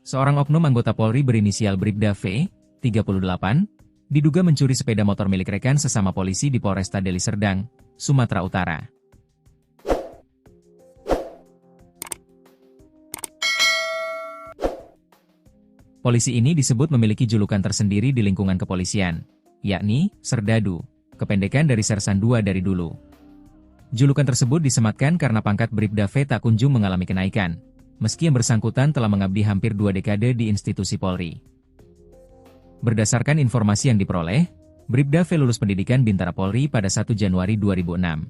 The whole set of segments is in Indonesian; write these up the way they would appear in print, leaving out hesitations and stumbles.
Seorang oknum anggota Polri berinisial Bribda V, 38, diduga mencuri sepeda motor milik rekan sesama polisi di Polresta Deli Serdang, Sumatera Utara. Polisi ini disebut memiliki julukan tersendiri di lingkungan kepolisian, yakni Serdadu, kependekan dari Sersan 2 dari dulu. Julukan tersebut disematkan karena pangkat Bribda V tak kunjung mengalami kenaikan, meski yang bersangkutan telah mengabdi hampir 2 dekade di institusi Polri. Berdasarkan informasi yang diperoleh, Bribda V lulus pendidikan Bintara Polri pada 1 Januari 2006.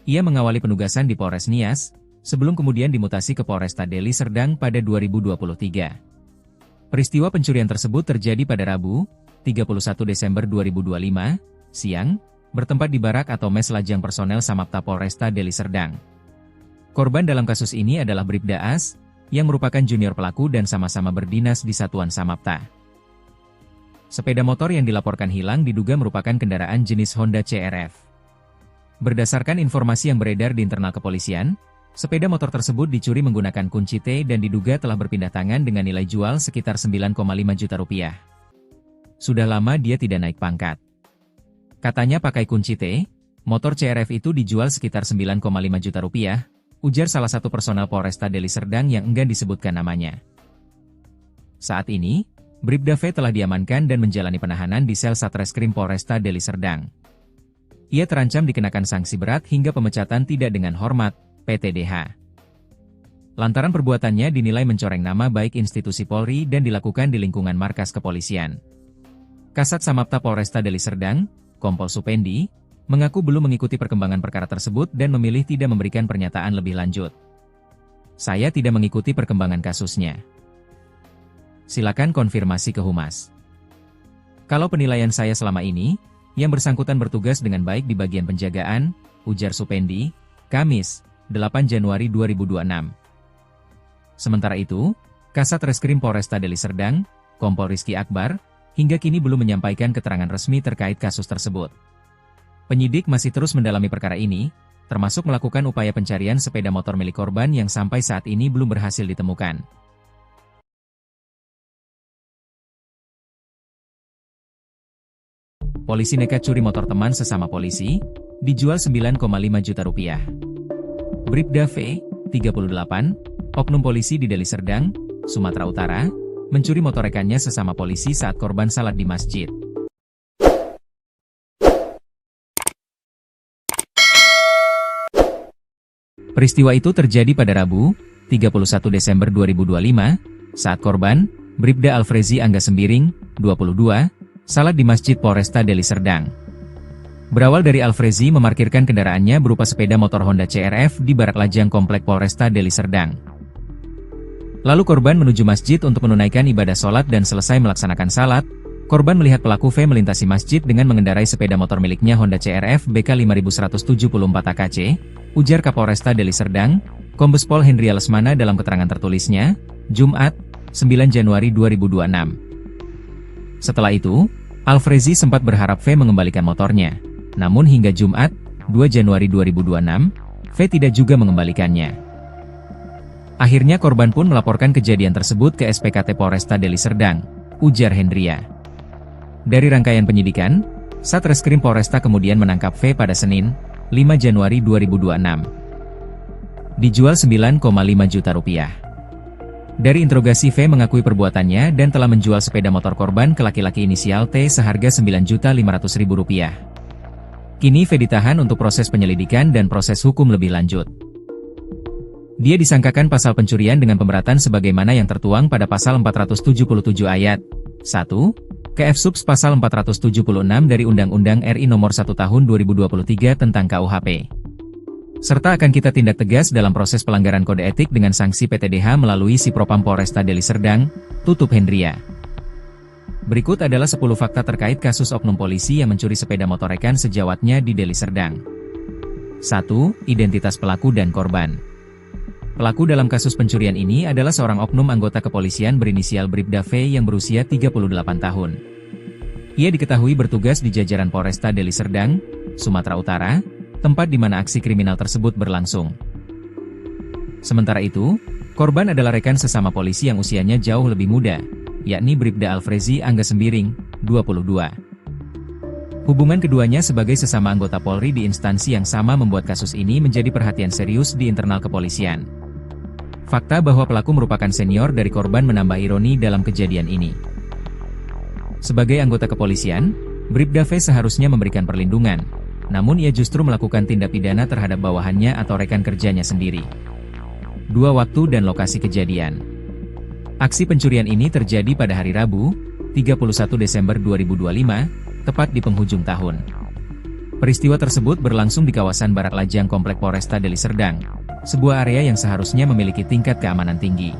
Ia mengawali penugasan di Polres Nias, sebelum kemudian dimutasi ke Polresta Deli Serdang pada 2023. Peristiwa pencurian tersebut terjadi pada Rabu, 31 Desember 2025, siang, bertempat di barak atau mes lajang personel Samapta Polresta Deli Serdang. Korban dalam kasus ini adalah Bribda As, yang merupakan junior pelaku dan sama-sama berdinas di Satuan Samapta. Sepeda motor yang dilaporkan hilang diduga merupakan kendaraan jenis Honda CR-V. Berdasarkan informasi yang beredar di internal kepolisian, sepeda motor tersebut dicuri menggunakan kunci T dan diduga telah berpindah tangan dengan nilai jual sekitar 9,5 juta rupiah. Sudah lama dia tidak naik pangkat. Katanya pakai kunci T, motor CR-V itu dijual sekitar 9,5 juta rupiah, ujar salah satu personel Polresta Deli Serdang yang enggan disebutkan namanya. Saat ini, Bribda V telah diamankan dan menjalani penahanan di sel Satreskrim Polresta Deli Serdang. Ia terancam dikenakan sanksi berat hingga pemecatan tidak dengan hormat, PTDH. Lantaran perbuatannya dinilai mencoreng nama baik institusi Polri dan dilakukan di lingkungan markas kepolisian. Kasat Samapta Polresta Deli Serdang, Kompol Supendi, mengaku belum mengikuti perkembangan perkara tersebut dan memilih tidak memberikan pernyataan lebih lanjut. Saya tidak mengikuti perkembangan kasusnya. Silakan konfirmasi ke Humas. Kalau penilaian saya selama ini, yang bersangkutan bertugas dengan baik di bagian penjagaan, ujar Supendi, Kamis, 8 Januari 2026. Sementara itu, Kasat Reskrim Polresta Deli Serdang, Kompol Rizky Akbar, hingga kini belum menyampaikan keterangan resmi terkait kasus tersebut. Penyidik masih terus mendalami perkara ini, termasuk melakukan upaya pencarian sepeda motor milik korban yang sampai saat ini belum berhasil ditemukan. Polisi nekat curi motor teman sesama polisi, dijual 9,5 juta rupiah. Bribda V, 38, oknum polisi di Deli Serdang, Sumatera Utara, mencuri motor rekannya sesama polisi saat korban salat di masjid. Peristiwa itu terjadi pada Rabu, 31 Desember 2025, saat korban, Bribda Alfrezi Angga Sembiring, 22, salat di Masjid Polresta Deli Serdang. Berawal dari Alfrezi memarkirkan kendaraannya berupa sepeda motor Honda CR-V di barak lajang komplek Polresta Deli Serdang. Lalu korban menuju masjid untuk menunaikan ibadah sholat dan selesai melaksanakan salat, korban melihat pelaku V melintasi masjid dengan mengendarai sepeda motor miliknya Honda CR-V BK 5174 AKC, ujar Kapolresta Deli Serdang, Kombes Pol Hendria Lesmana dalam keterangan tertulisnya, Jumat, 9 Januari 2026. Setelah itu, Alfrezi sempat berharap V mengembalikan motornya. Namun hingga Jumat, 2 Januari 2026, V tidak juga mengembalikannya. Akhirnya korban pun melaporkan kejadian tersebut ke SPKT Polresta Deli Serdang, ujar Hendria. Dari rangkaian penyidikan, Satreskrim Polresta kemudian menangkap V pada Senin, 5 Januari 2026. Dijual 9,5 juta rupiah. Dari interogasi V mengakui perbuatannya dan telah menjual sepeda motor korban ke laki-laki inisial T seharga Rp9.500.000. Kini V ditahan untuk proses penyelidikan dan proses hukum lebih lanjut. Dia disangkakan pasal pencurian dengan pemberatan sebagaimana yang tertuang pada pasal 477 ayat 1, KF Subs pasal 476 dari Undang-Undang RI Nomor 1 Tahun 2023 tentang KUHP. Serta akan kita tindak tegas dalam proses pelanggaran kode etik dengan sanksi PTDH melalui Si Propam Polresta Deli Serdang, tutup Hendria. Berikut adalah 10 fakta terkait kasus oknum polisi yang mencuri sepeda motor rekan sejawatnya di Deli Serdang. 1. Identitas pelaku dan korban. Pelaku dalam kasus pencurian ini adalah seorang oknum anggota kepolisian berinisial Bribda V yang berusia 38 tahun. Ia diketahui bertugas di jajaran Polresta Deli Serdang, Sumatera Utara, tempat di mana aksi kriminal tersebut berlangsung. Sementara itu, Korban adalah rekan sesama polisi yang usianya jauh lebih muda, yakni Bribda Alfrezi Angga Sembiring, 22. Hubungan keduanya sebagai sesama anggota Polri di instansi yang sama membuat kasus ini menjadi perhatian serius di internal kepolisian. Fakta bahwa pelaku merupakan senior dari korban menambah ironi dalam kejadian ini. Sebagai anggota kepolisian, Bribda V seharusnya memberikan perlindungan, namun ia justru melakukan tindak pidana terhadap bawahannya atau rekan kerjanya sendiri. 2 waktu dan lokasi kejadian. Aksi pencurian ini terjadi pada hari Rabu, 31 Desember 2025, tepat di penghujung tahun. Peristiwa tersebut berlangsung di kawasan Barak Lajang Komplek Polresta Deli Serdang, sebuah area yang seharusnya memiliki tingkat keamanan tinggi.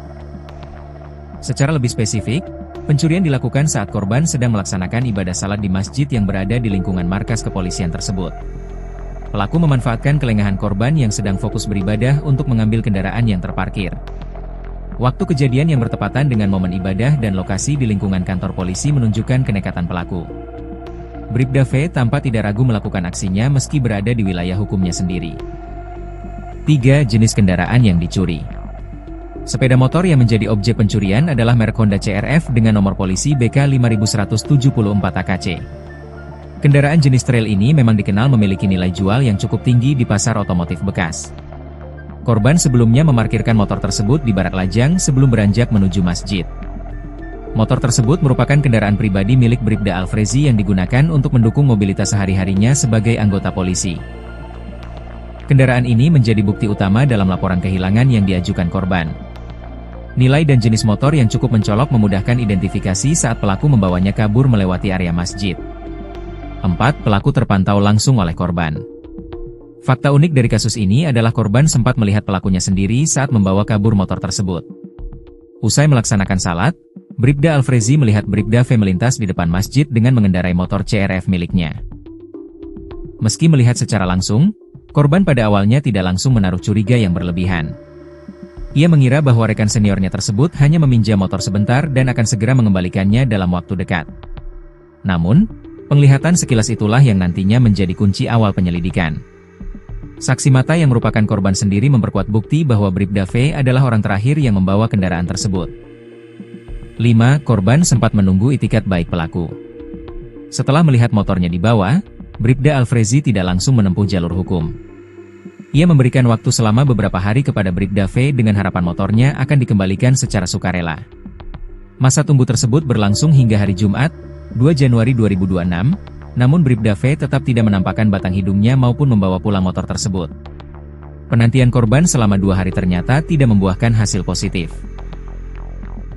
Secara lebih spesifik, pencurian dilakukan saat korban sedang melaksanakan ibadah salat di masjid yang berada di lingkungan markas kepolisian tersebut. Pelaku memanfaatkan kelengahan korban yang sedang fokus beribadah untuk mengambil kendaraan yang terparkir. Waktu kejadian yang bertepatan dengan momen ibadah dan lokasi di lingkungan kantor polisi menunjukkan kenekatan pelaku. Bribda V tampak tidak ragu melakukan aksinya meski berada di wilayah hukumnya sendiri. 3 jenis kendaraan yang dicuri. Sepeda motor yang menjadi objek pencurian adalah merek Honda CR-V dengan nomor polisi BK 5174 AKC. Kendaraan jenis trail ini memang dikenal memiliki nilai jual yang cukup tinggi di pasar otomotif bekas. Korban sebelumnya memarkirkan motor tersebut di Barak Lajang sebelum beranjak menuju masjid. Motor tersebut merupakan kendaraan pribadi milik Bribda Alfrezi yang digunakan untuk mendukung mobilitas sehari-harinya sebagai anggota polisi. Kendaraan ini menjadi bukti utama dalam laporan kehilangan yang diajukan korban. Nilai dan jenis motor yang cukup mencolok memudahkan identifikasi saat pelaku membawanya kabur melewati area masjid. 4. Pelaku terpantau langsung oleh korban. Fakta unik dari kasus ini adalah korban sempat melihat pelakunya sendiri saat membawa kabur motor tersebut. Usai melaksanakan salat, Bribda Alfrezi melihat Bribda V melintas di depan masjid dengan mengendarai motor CR-V miliknya. Meski melihat secara langsung, korban pada awalnya tidak langsung menaruh curiga yang berlebihan. Ia mengira bahwa rekan seniornya tersebut hanya meminjam motor sebentar dan akan segera mengembalikannya dalam waktu dekat. Namun, penglihatan sekilas itulah yang nantinya menjadi kunci awal penyelidikan. Saksi mata yang merupakan korban sendiri memperkuat bukti bahwa Bribda V adalah orang terakhir yang membawa kendaraan tersebut. 5. Korban sempat menunggu itikat baik pelaku. Setelah melihat motornya dibawa, Bribda Alfrezi tidak langsung menempuh jalur hukum. Ia memberikan waktu selama beberapa hari kepada Bribda V dengan harapan motornya akan dikembalikan secara sukarela. Masa tunggu tersebut berlangsung hingga hari Jumat, 2 Januari 2026, namun Bribda V tetap tidak menampakkan batang hidungnya maupun membawa pulang motor tersebut. Penantian korban selama 2 hari ternyata tidak membuahkan hasil positif.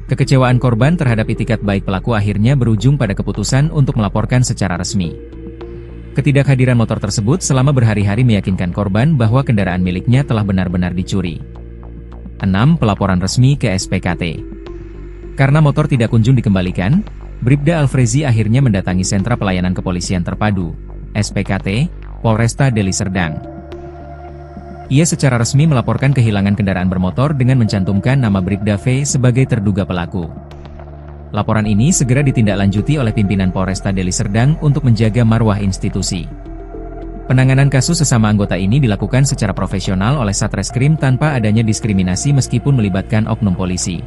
Kekecewaan korban terhadap itikat baik pelaku akhirnya berujung pada keputusan untuk melaporkan secara resmi. Ketidakhadiran motor tersebut selama berhari-hari meyakinkan korban bahwa kendaraan miliknya telah benar-benar dicuri. 6. Pelaporan resmi ke SPKT. Karena motor tidak kunjung dikembalikan, Bribda Alfrezi akhirnya mendatangi Sentra Pelayanan Kepolisian Terpadu, SPKT, Polresta Deli Serdang. Ia secara resmi melaporkan kehilangan kendaraan bermotor dengan mencantumkan nama Bribda V sebagai terduga pelaku. Laporan ini segera ditindaklanjuti oleh pimpinan Polresta Deli Serdang untuk menjaga marwah institusi. Penanganan kasus sesama anggota ini dilakukan secara profesional oleh Satreskrim tanpa adanya diskriminasi meskipun melibatkan oknum polisi.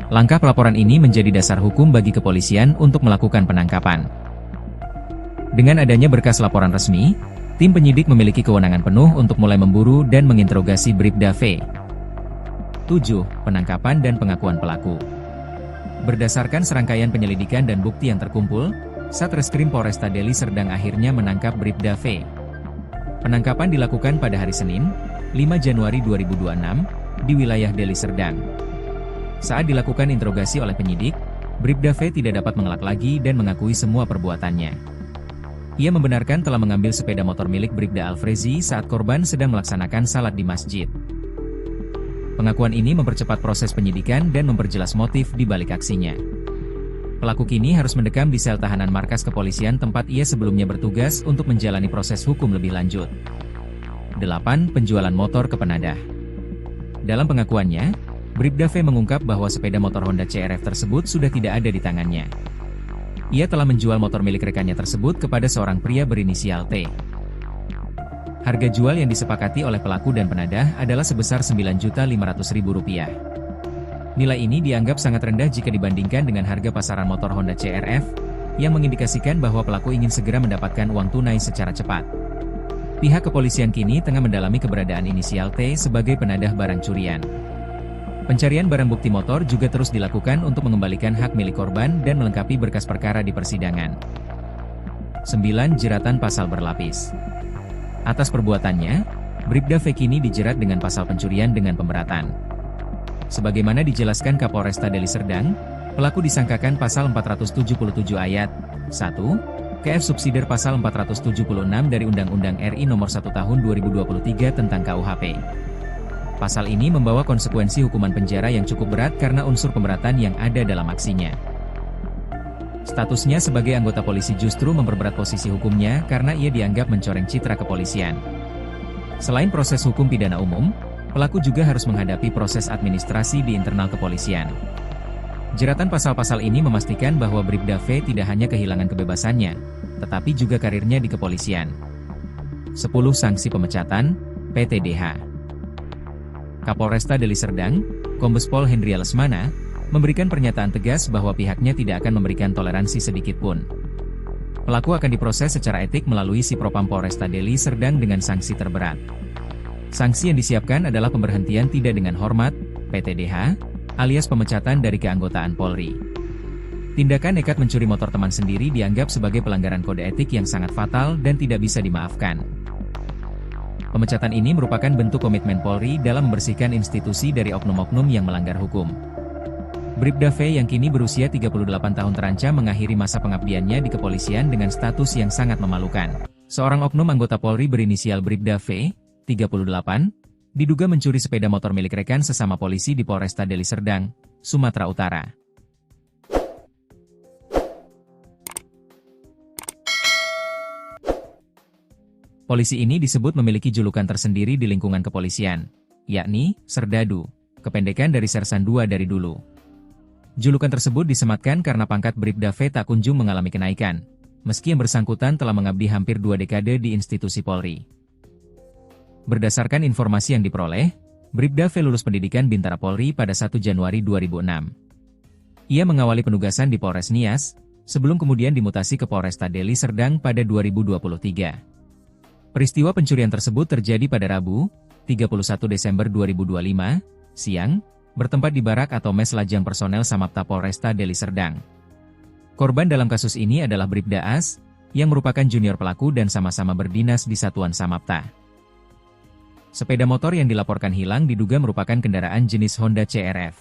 Langkah pelaporan ini menjadi dasar hukum bagi kepolisian untuk melakukan penangkapan. Dengan adanya berkas laporan resmi, tim penyidik memiliki kewenangan penuh untuk mulai memburu dan menginterogasi Bribda V. 7. Penangkapan dan pengakuan pelaku. Berdasarkan serangkaian penyelidikan dan bukti yang terkumpul, Satreskrim Polresta Deli Serdang akhirnya menangkap Bribda V. Penangkapan dilakukan pada hari Senin, 5 Januari 2026, di wilayah Deli Serdang. Saat dilakukan interogasi oleh penyidik, Bribda V tidak dapat mengelak lagi dan mengakui semua perbuatannya. Ia membenarkan telah mengambil sepeda motor milik Bribda Alfrezi saat korban sedang melaksanakan salat di masjid. Pengakuan ini mempercepat proses penyidikan dan memperjelas motif di balik aksinya. Pelaku kini harus mendekam di sel tahanan markas kepolisian tempat ia sebelumnya bertugas untuk menjalani proses hukum lebih lanjut. 8. Penjualan motor ke penadah. Dalam pengakuannya, Bribda V mengungkap bahwa sepeda motor Honda CR-V tersebut sudah tidak ada di tangannya. Ia telah menjual motor milik rekannya tersebut kepada seorang pria berinisial T. Harga jual yang disepakati oleh pelaku dan penadah adalah sebesar Rp9.500.000. Nilai ini dianggap sangat rendah jika dibandingkan dengan harga pasaran motor Honda CR-V, yang mengindikasikan bahwa pelaku ingin segera mendapatkan uang tunai secara cepat. Pihak kepolisian kini tengah mendalami keberadaan inisial T sebagai penadah barang curian. Pencarian barang bukti motor juga terus dilakukan untuk mengembalikan hak milik korban dan melengkapi berkas perkara di persidangan. 9. Jeratan pasal berlapis. Atas perbuatannya, Bribda V kini dijerat dengan pasal pencurian dengan pemberatan. Sebagaimana dijelaskan Kapolresta Deli Serdang, pelaku disangkakan pasal 477 ayat 1, KF subsidiar pasal 476 dari Undang-Undang RI Nomor 1 Tahun 2023 tentang KUHP. Pasal ini membawa konsekuensi hukuman penjara yang cukup berat karena unsur pemberatan yang ada dalam aksinya. Statusnya sebagai anggota polisi justru memperberat posisi hukumnya karena ia dianggap mencoreng citra kepolisian. Selain proses hukum pidana umum, pelaku juga harus menghadapi proses administrasi di internal kepolisian. Jeratan pasal-pasal ini memastikan bahwa Bribda V tidak hanya kehilangan kebebasannya, tetapi juga karirnya di kepolisian. 10. Sanksi pemecatan, PTDH. Kapolresta Deli Serdang, Kombes Pol Hendria Lesmana, memberikan pernyataan tegas bahwa pihaknya tidak akan memberikan toleransi sedikit pun. Pelaku akan diproses secara etik melalui Sipropam Polresta Deli Serdang dengan sanksi terberat. Sanksi yang disiapkan adalah pemberhentian tidak dengan hormat, PTDH, alias pemecatan dari keanggotaan Polri. Tindakan nekat mencuri motor teman sendiri dianggap sebagai pelanggaran kode etik yang sangat fatal dan tidak bisa dimaafkan. Pemecatan ini merupakan bentuk komitmen Polri dalam membersihkan institusi dari oknum-oknum yang melanggar hukum. Bribda V yang kini berusia 38 tahun terancam mengakhiri masa pengabdiannya di kepolisian dengan status yang sangat memalukan. Seorang oknum anggota Polri berinisial Bribda V, 38, diduga mencuri sepeda motor milik rekan sesama polisi di Polresta Deli Serdang, Sumatera Utara. Polisi ini disebut memiliki julukan tersendiri di lingkungan kepolisian, yakni Serdadu, kependekan dari Sersan 2 dari dulu. Julukan tersebut disematkan karena pangkat Bribda V tak kunjung mengalami kenaikan, meski yang bersangkutan telah mengabdi hampir 2 dekade di institusi Polri. Berdasarkan informasi yang diperoleh, Bribda V lulus pendidikan Bintara Polri pada 1 Januari 2006. Ia mengawali penugasan di Polres Nias, sebelum kemudian dimutasi ke Polresta Deli Serdang pada 2023. Peristiwa pencurian tersebut terjadi pada Rabu, 31 Desember 2025, siang, bertempat di barak atau mes lajang personel Samapta Polresta Deli Serdang. Korban dalam kasus ini adalah Bribda As, yang merupakan junior pelaku dan sama-sama berdinas di Satuan Samapta. Sepeda motor yang dilaporkan hilang diduga merupakan kendaraan jenis Honda CR-V.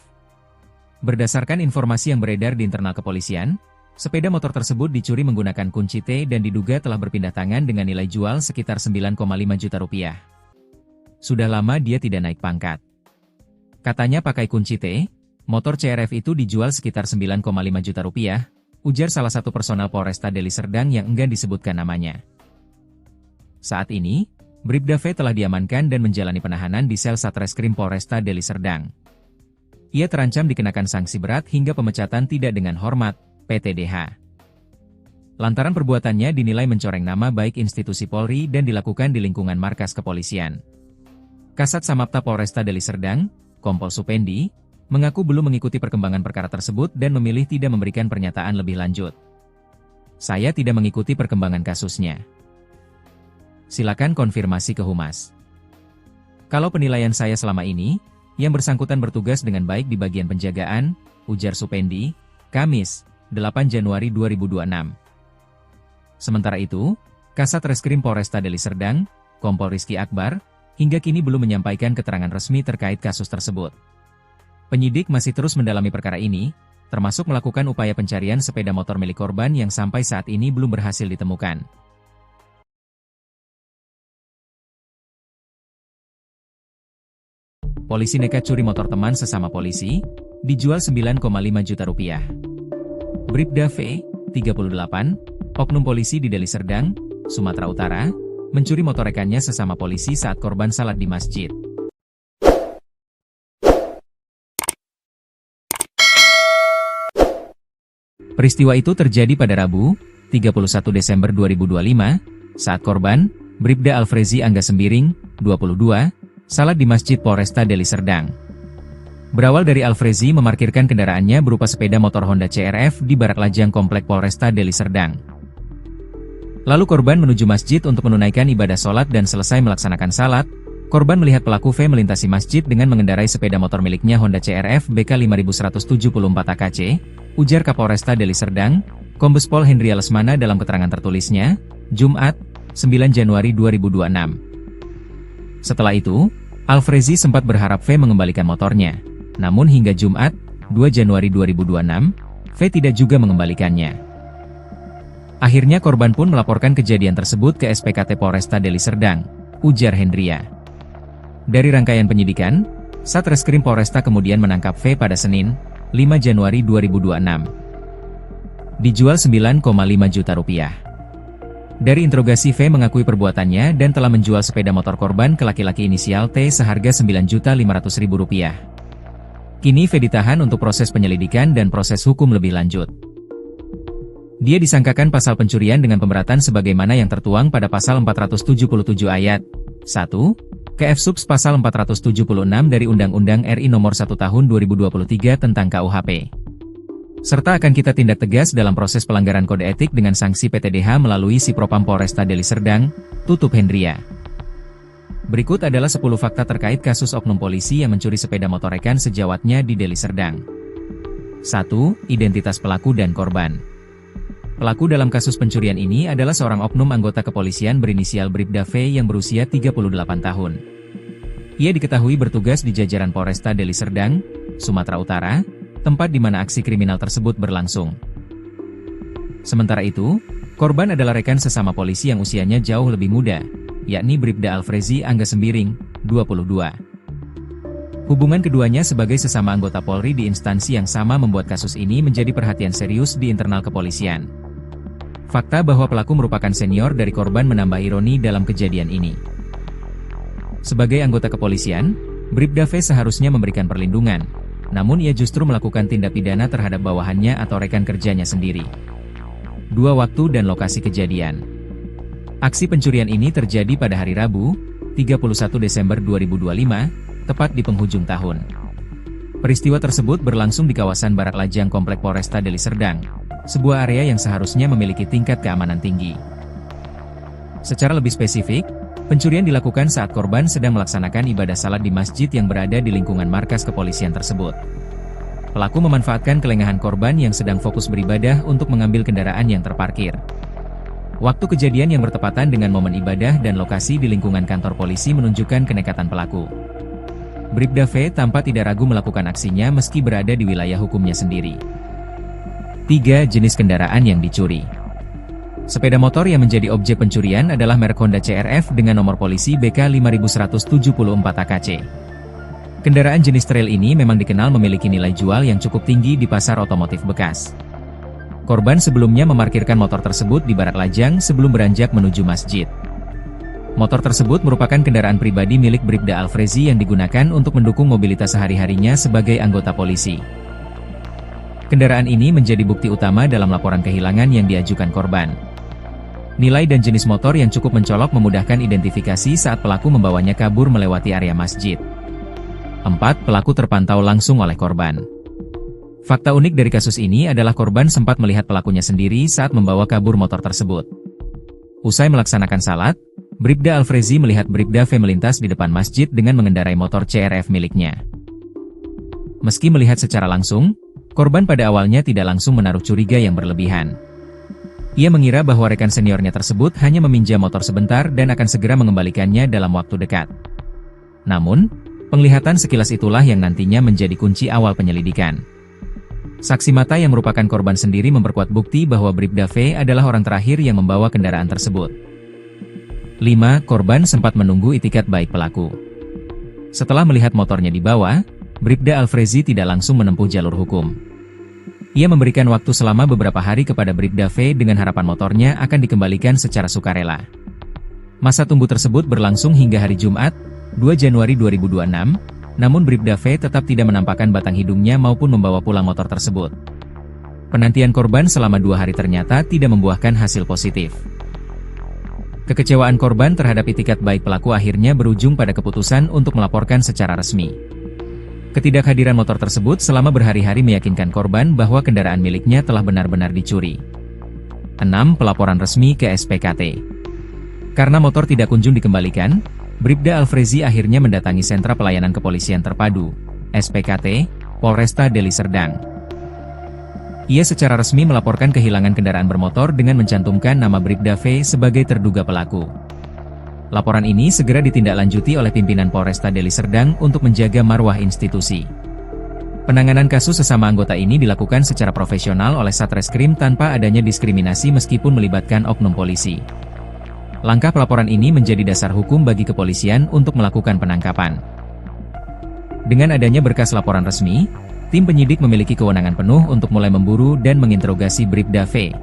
Berdasarkan informasi yang beredar di internal kepolisian, sepeda motor tersebut dicuri menggunakan kunci T dan diduga telah berpindah tangan dengan nilai jual sekitar 9,5 juta rupiah. Sudah lama dia tidak naik pangkat. Katanya pakai kunci T, motor CR-V itu dijual sekitar 9,5 juta rupiah, ujar salah satu personel Polresta Deli Serdang yang enggan disebutkan namanya. Saat ini, Bribda V telah diamankan dan menjalani penahanan di sel Satreskrim Polresta Deli Serdang. Ia terancam dikenakan sanksi berat hingga pemecatan tidak dengan hormat, PTDH. Lantaran perbuatannya dinilai mencoreng nama baik institusi Polri dan dilakukan di lingkungan markas kepolisian. Kasat Samapta Polresta Deli Serdang, Kompol Supendi, mengaku belum mengikuti perkembangan perkara tersebut dan memilih tidak memberikan pernyataan lebih lanjut. Saya tidak mengikuti perkembangan kasusnya. Silakan konfirmasi ke Humas. Kalau penilaian saya selama ini, yang bersangkutan bertugas dengan baik di bagian penjagaan, ujar Supendi, Kamis, 8 Januari 2026. Sementara itu, Kasat Reskrim Polresta Deli Serdang, Kompol Rizky Akbar, hingga kini belum menyampaikan keterangan resmi terkait kasus tersebut. Penyidik masih terus mendalami perkara ini, termasuk melakukan upaya pencarian sepeda motor milik korban yang sampai saat ini belum berhasil ditemukan. Polisi nekat curi motor teman sesama polisi, dijual 9,5 juta rupiah. Bribda V, 38, oknum polisi di Deli Serdang, Sumatera Utara, mencuri motor rekannya sesama polisi saat korban salat di masjid. Peristiwa itu terjadi pada Rabu, 31 Desember 2025, saat korban, Bribda Alfrezi Angga Sembiring, 22, salat di Masjid Polresta Deli Serdang. Berawal dari Alfrezi memarkirkan kendaraannya berupa sepeda motor Honda CR-F di barat lajang Komplek Polresta Deli Serdang. Lalu korban menuju masjid untuk menunaikan ibadah sholat dan selesai melaksanakan salat, korban melihat pelaku V melintasi masjid dengan mengendarai sepeda motor miliknya Honda CR-F BK 5174 AKC, ujar Kapolresta Deli Serdang, Kombes Pol Hendria Lesmana dalam keterangan tertulisnya, Jumat, 9 Januari 2026. Setelah itu, Alfrezi sempat berharap V mengembalikan motornya. Namun hingga Jumat, 2 Januari 2026, V tidak juga mengembalikannya. Akhirnya korban pun melaporkan kejadian tersebut ke SPKT Polresta Deli Serdang, ujar Hendria. Dari rangkaian penyidikan, Satreskrim Polresta kemudian menangkap V pada Senin, 5 Januari 2026. Dijual Rp9,5 juta. Dari interogasi V mengakui perbuatannya dan telah menjual sepeda motor korban ke laki-laki inisial T seharga Rp9.500.000. Kini V ditahan untuk proses penyelidikan dan proses hukum lebih lanjut. Dia disangkakan pasal pencurian dengan pemberatan sebagaimana yang tertuang pada pasal 477 ayat 1, KF Subs pasal 476 dari Undang-Undang RI Nomor 1 Tahun 2023 tentang KUHP. Serta akan kita tindak tegas dalam proses pelanggaran kode etik dengan sanksi PTDH melalui Si Propam Polresta Deli Serdang, tutup Hendria. Berikut adalah 10 fakta terkait kasus oknum polisi yang mencuri sepeda motor rekan sejawatnya di Deli Serdang. 1. Identitas pelaku dan korban. Pelaku dalam kasus pencurian ini adalah seorang oknum anggota kepolisian berinisial Bribda V yang berusia 38 tahun. Ia diketahui bertugas di jajaran Polresta Deli Serdang, Sumatera Utara, tempat di mana aksi kriminal tersebut berlangsung. Sementara itu, korban adalah rekan sesama polisi yang usianya jauh lebih muda, yakni Bribda Alfrezi Angga Sembiring, 22. Hubungan keduanya sebagai sesama anggota Polri di instansi yang sama membuat kasus ini menjadi perhatian serius di internal kepolisian. Fakta bahwa pelaku merupakan senior dari korban menambah ironi dalam kejadian ini. Sebagai anggota kepolisian, Bribda V seharusnya memberikan perlindungan, namun ia justru melakukan tindak pidana terhadap bawahannya atau rekan kerjanya sendiri. 2 waktu dan lokasi kejadian. Aksi pencurian ini terjadi pada hari Rabu, 31 Desember 2025, tepat di penghujung tahun. Peristiwa tersebut berlangsung di kawasan barat lajang Komplek Polresta Deli Serdang, sebuah area yang seharusnya memiliki tingkat keamanan tinggi. Secara lebih spesifik, pencurian dilakukan saat korban sedang melaksanakan ibadah salat di masjid yang berada di lingkungan markas kepolisian tersebut. Pelaku memanfaatkan kelengahan korban yang sedang fokus beribadah untuk mengambil kendaraan yang terparkir. Waktu kejadian yang bertepatan dengan momen ibadah dan lokasi di lingkungan kantor polisi menunjukkan kenekatan pelaku. Bribda V tampak tidak ragu melakukan aksinya meski berada di wilayah hukumnya sendiri. 3. Jenis kendaraan yang dicuri. Sepeda motor yang menjadi objek pencurian adalah merek Honda CR-F dengan nomor polisi BK 5174 AKC. Kendaraan jenis trail ini memang dikenal memiliki nilai jual yang cukup tinggi di pasar otomotif bekas. Korban sebelumnya memarkirkan motor tersebut di barat lajang sebelum beranjak menuju masjid. Motor tersebut merupakan kendaraan pribadi milik Bribda Alfrezi yang digunakan untuk mendukung mobilitas sehari-harinya sebagai anggota polisi. Kendaraan ini menjadi bukti utama dalam laporan kehilangan yang diajukan korban. Nilai dan jenis motor yang cukup mencolok memudahkan identifikasi saat pelaku membawanya kabur melewati area masjid. 4. Pelaku terpantau langsung oleh korban. Fakta unik dari kasus ini adalah korban sempat melihat pelakunya sendiri saat membawa kabur motor tersebut. Usai melaksanakan salat, Bribda Alfrezi melihat Bribda V melintas di depan masjid dengan mengendarai motor CR-F miliknya. Meski melihat secara langsung, korban pada awalnya tidak langsung menaruh curiga yang berlebihan. Ia mengira bahwa rekan seniornya tersebut hanya meminjam motor sebentar dan akan segera mengembalikannya dalam waktu dekat. Namun, penglihatan sekilas itulah yang nantinya menjadi kunci awal penyelidikan. Saksi mata yang merupakan korban sendiri memperkuat bukti bahwa Bribda V adalah orang terakhir yang membawa kendaraan tersebut. 5. Korban sempat menunggu itikat baik pelaku. Setelah melihat motornya dibawa, Bribda Alfrezi tidak langsung menempuh jalur hukum. Ia memberikan waktu selama beberapa hari kepada Bribda V dengan harapan motornya akan dikembalikan secara sukarela. Masa tunggu tersebut berlangsung hingga hari Jumat, 2 Januari 2026, namun Bribda V tetap tidak menampakkan batang hidungnya maupun membawa pulang motor tersebut. Penantian korban selama 2 hari ternyata tidak membuahkan hasil positif. Kekecewaan korban terhadap itikat baik pelaku akhirnya berujung pada keputusan untuk melaporkan secara resmi. Ketidakhadiran motor tersebut selama berhari-hari meyakinkan korban bahwa kendaraan miliknya telah benar-benar dicuri. 6. Pelaporan resmi ke SPKT. Karena motor tidak kunjung dikembalikan, Bribda Alfrezi akhirnya mendatangi Sentra Pelayanan Kepolisian Terpadu, SPKT, Polresta Deli Serdang. Ia secara resmi melaporkan kehilangan kendaraan bermotor dengan mencantumkan nama Bribda V sebagai terduga pelaku. Laporan ini segera ditindaklanjuti oleh pimpinan Polresta Deli Serdang untuk menjaga marwah institusi. Penanganan kasus sesama anggota ini dilakukan secara profesional oleh Satreskrim tanpa adanya diskriminasi meskipun melibatkan oknum polisi. Langkah pelaporan ini menjadi dasar hukum bagi kepolisian untuk melakukan penangkapan. Dengan adanya berkas laporan resmi, tim penyidik memiliki kewenangan penuh untuk mulai memburu dan menginterogasi Bribda V.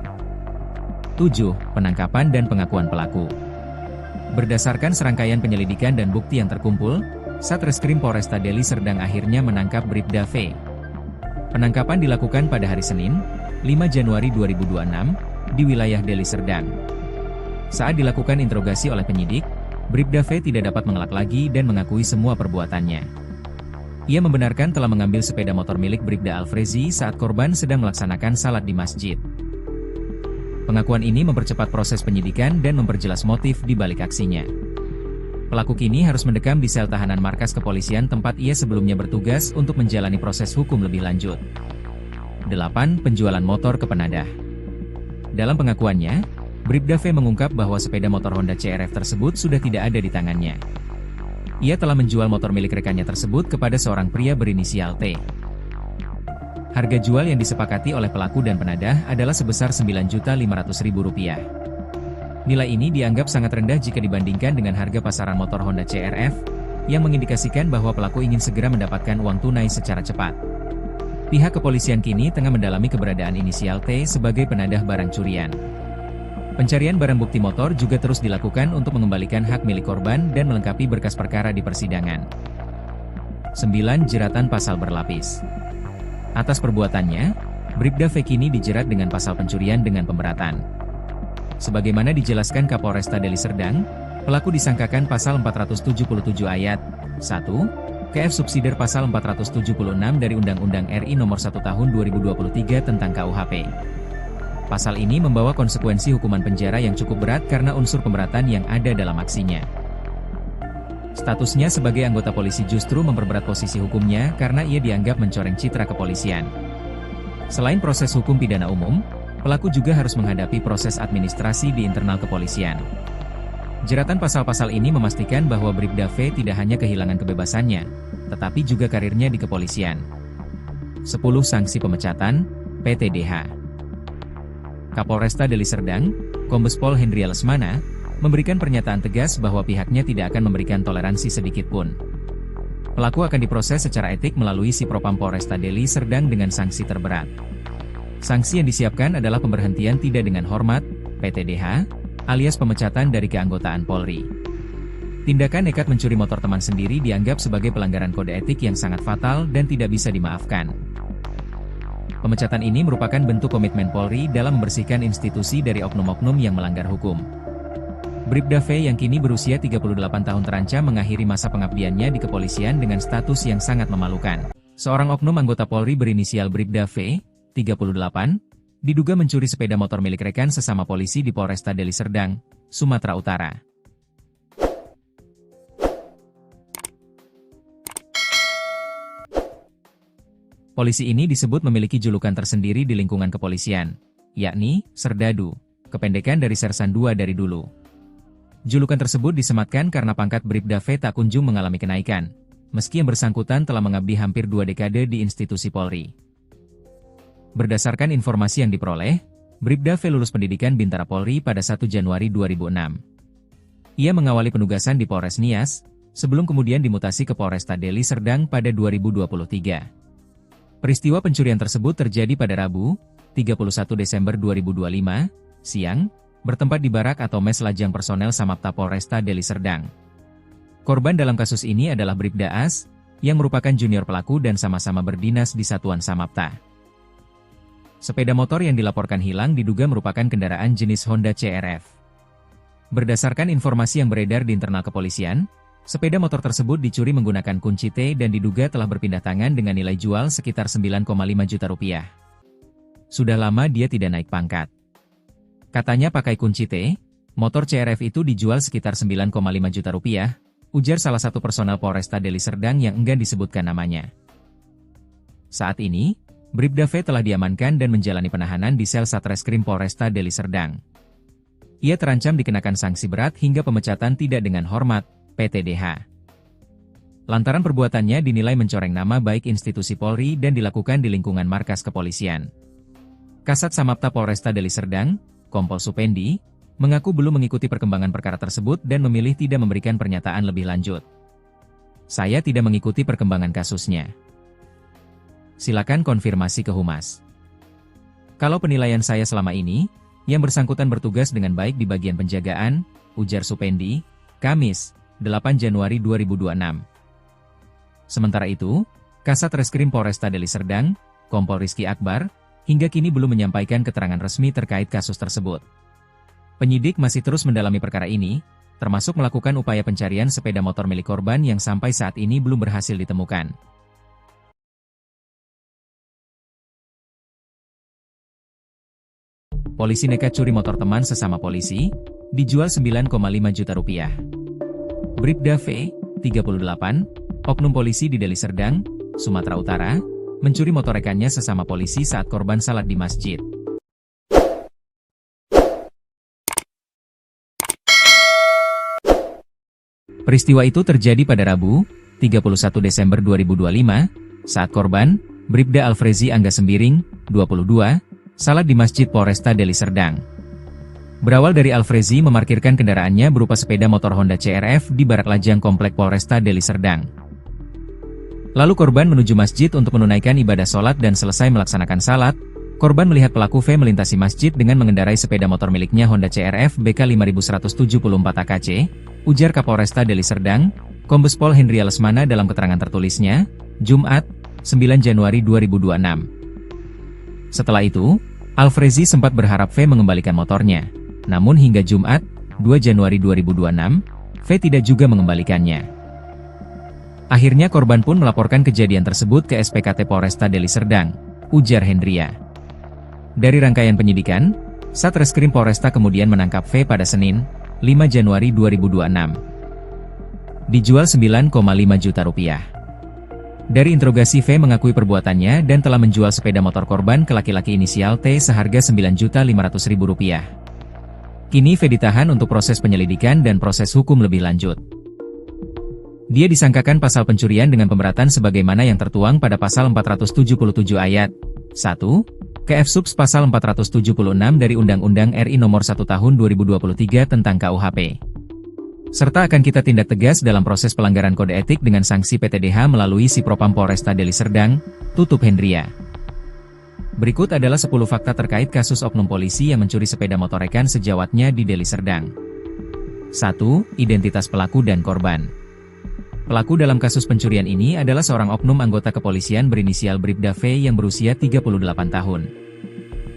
7. Penangkapan dan pengakuan pelaku. Berdasarkan serangkaian penyelidikan dan bukti yang terkumpul, Satreskrim Polresta Deli Serdang akhirnya menangkap Bribda V. Penangkapan dilakukan pada hari Senin, 5 Januari 2026, di wilayah Deli Serdang. Saat dilakukan interogasi oleh penyidik, Bribda V tidak dapat mengelak lagi dan mengakui semua perbuatannya. Ia membenarkan telah mengambil sepeda motor milik Bribda Alfrezi saat korban sedang melaksanakan salat di masjid. Pengakuan ini mempercepat proses penyidikan dan memperjelas motif di balik aksinya. Pelaku kini harus mendekam di sel tahanan markas kepolisian tempat ia sebelumnya bertugas untuk menjalani proses hukum lebih lanjut. 8. Penjualan motor ke penadah. Dalam pengakuannya, Bribda V mengungkap bahwa sepeda motor Honda CR-F tersebut sudah tidak ada di tangannya. Ia telah menjual motor milik rekannya tersebut kepada seorang pria berinisial T. Harga jual yang disepakati oleh pelaku dan penadah adalah sebesar Rp9.500.000. Nilai ini dianggap sangat rendah jika dibandingkan dengan harga pasaran motor Honda CR-F, yang mengindikasikan bahwa pelaku ingin segera mendapatkan uang tunai secara cepat. Pihak kepolisian kini tengah mendalami keberadaan inisial T sebagai penadah barang curian. Pencarian barang bukti motor juga terus dilakukan untuk mengembalikan hak milik korban dan melengkapi berkas perkara di persidangan. 9. Jeratan pasal berlapis. Atas perbuatannya, Bribda V kini dijerat dengan pasal pencurian dengan pemberatan. Sebagaimana dijelaskan Kapolresta Deli Serdang, pelaku disangkakan pasal 477 ayat 1, KF subsidiar pasal 476 dari Undang-Undang RI Nomor 1 Tahun 2023 tentang KUHP. Pasal ini membawa konsekuensi hukuman penjara yang cukup berat karena unsur pemberatan yang ada dalam aksinya. Statusnya sebagai anggota polisi justru memperberat posisi hukumnya karena ia dianggap mencoreng citra kepolisian. Selain proses hukum pidana umum, pelaku juga harus menghadapi proses administrasi di internal kepolisian. Jeratan pasal-pasal ini memastikan bahwa Bribda V tidak hanya kehilangan kebebasannya, tetapi juga karirnya di kepolisian. 10. Sanksi pemecatan, PTDH. Kapolresta Deli Serdang, Kombes Pol Hendria Lesmana, memberikan pernyataan tegas bahwa pihaknya tidak akan memberikan toleransi sedikitpun. Pelaku akan diproses secara etik melalui Sipropam Polresta Deli Serdang dengan sanksi terberat. Sanksi yang disiapkan adalah pemberhentian tidak dengan hormat, PTDH, alias pemecatan dari keanggotaan Polri. Tindakan nekat mencuri motor teman sendiri dianggap sebagai pelanggaran kode etik yang sangat fatal dan tidak bisa dimaafkan. Pemecatan ini merupakan bentuk komitmen Polri dalam membersihkan institusi dari oknum-oknum yang melanggar hukum. Bribda V yang kini berusia 38 tahun terancam mengakhiri masa pengabdiannya di kepolisian dengan status yang sangat memalukan. Seorang oknum anggota Polri berinisial Bribda V, 38, diduga mencuri sepeda motor milik rekan sesama polisi di Polresta Deli Serdang, Sumatera Utara. Polisi ini disebut memiliki julukan tersendiri di lingkungan kepolisian, yakni Serdadu, kependekan dari Sersan 2 dari dulu. Julukan tersebut disematkan karena pangkat Bribda V tak kunjung mengalami kenaikan, meski yang bersangkutan telah mengabdi hampir 2 dekade di institusi Polri. Berdasarkan informasi yang diperoleh, Bribda V lulus pendidikan Bintara Polri pada 1 Januari 2006. Ia mengawali penugasan di Polres Nias, sebelum kemudian dimutasi ke Polresta Deli Serdang pada 2023. Peristiwa pencurian tersebut terjadi pada Rabu, 31 Desember 2025, siang, bertempat di barak atau mes lajang personel Samapta Polresta Deli Serdang. Korban dalam kasus ini adalah Bribda As, yang merupakan junior pelaku dan sama-sama berdinas di Satuan Samapta. Sepeda motor yang dilaporkan hilang diduga merupakan kendaraan jenis Honda CR-F. Berdasarkan informasi yang beredar di internal kepolisian, sepeda motor tersebut dicuri menggunakan kunci T dan diduga telah berpindah tangan dengan nilai jual sekitar 9,5 juta rupiah. Sudah lama dia tidak naik pangkat. Katanya pakai kunci T, motor CRF itu dijual sekitar 9,5 juta rupiah, ujar salah satu personel Polresta Deli Serdang yang enggan disebutkan namanya. Saat ini, Bribda V telah diamankan dan menjalani penahanan di sel Satreskrim Polresta Deli Serdang. Ia terancam dikenakan sanksi berat hingga pemecatan tidak dengan hormat, PTDH. Lantaran perbuatannya dinilai mencoreng nama baik institusi Polri dan dilakukan di lingkungan markas kepolisian. Kasat Samapta Polresta Deli Serdang, Kompol Supendi, mengaku belum mengikuti perkembangan perkara tersebut dan memilih tidak memberikan pernyataan lebih lanjut. Saya tidak mengikuti perkembangan kasusnya. Silakan konfirmasi ke Humas. Kalau penilaian saya selama ini, yang bersangkutan bertugas dengan baik di bagian penjagaan, ujar Supendi, Kamis, 8 Januari 2026. Sementara itu, Kasat Reskrim Polresta Deli Serdang, Kompol Rizky Akbar, hingga kini belum menyampaikan keterangan resmi terkait kasus tersebut. Penyidik masih terus mendalami perkara ini, termasuk melakukan upaya pencarian sepeda motor milik korban yang sampai saat ini belum berhasil ditemukan. Polisi nekat curi motor teman sesama polisi, dijual 9,5 juta rupiah. Bribda V, 38, oknum polisi di Deli Serdang, Sumatera Utara, mencuri motor rekannya sesama polisi saat korban salat di masjid. Peristiwa itu terjadi pada Rabu, 31 Desember 2025, saat korban, Bribda Alfrezi Angga Sembiring, 22, salat di Masjid Polresta Deli Serdang. Berawal dari Alfrezi memarkirkan kendaraannya berupa sepeda motor Honda CRF di Barak Lajang Komplek Polresta Deli Serdang. Lalu korban menuju masjid untuk menunaikan ibadah sholat dan selesai melaksanakan salat, korban melihat pelaku V melintasi masjid dengan mengendarai sepeda motor miliknya Honda CRF BK 5174 AKC, ujar Kapolresta Deli Serdang, Kombes Pol Hendria Lesmana dalam keterangan tertulisnya, Jumat, 9 Januari 2026. Setelah itu, Alfrezi sempat berharap V mengembalikan motornya, namun hingga Jumat, 2 Januari 2026, V tidak juga mengembalikannya. Akhirnya korban pun melaporkan kejadian tersebut ke SPKT Polresta Deli Serdang, ujar Hendria. Dari rangkaian penyidikan, Satreskrim Polresta kemudian menangkap V pada Senin, 5 Januari 2026. Dijual 9,5 juta rupiah. Dari interogasi V mengakui perbuatannya dan telah menjual sepeda motor korban ke laki-laki inisial T seharga Rp9.500.000. Kini V ditahan untuk proses penyelidikan dan proses hukum lebih lanjut. Dia disangkakan pasal pencurian dengan pemberatan sebagaimana yang tertuang pada pasal 477 ayat 1, KF Subs pasal 476 dari Undang-Undang RI Nomor 1 Tahun 2023 tentang KUHP. Serta akan kita tindak tegas dalam proses pelanggaran kode etik dengan sanksi PTDH melalui Si Propam Polresta Deli Serdang, tutup Hendria. Berikut adalah 10 fakta terkait kasus oknum polisi yang mencuri sepeda motor rekan sejawatnya di Deli Serdang. 1. Identitas pelaku dan korban. Pelaku dalam kasus pencurian ini adalah seorang oknum anggota kepolisian berinisial Bribda V yang berusia 38 tahun.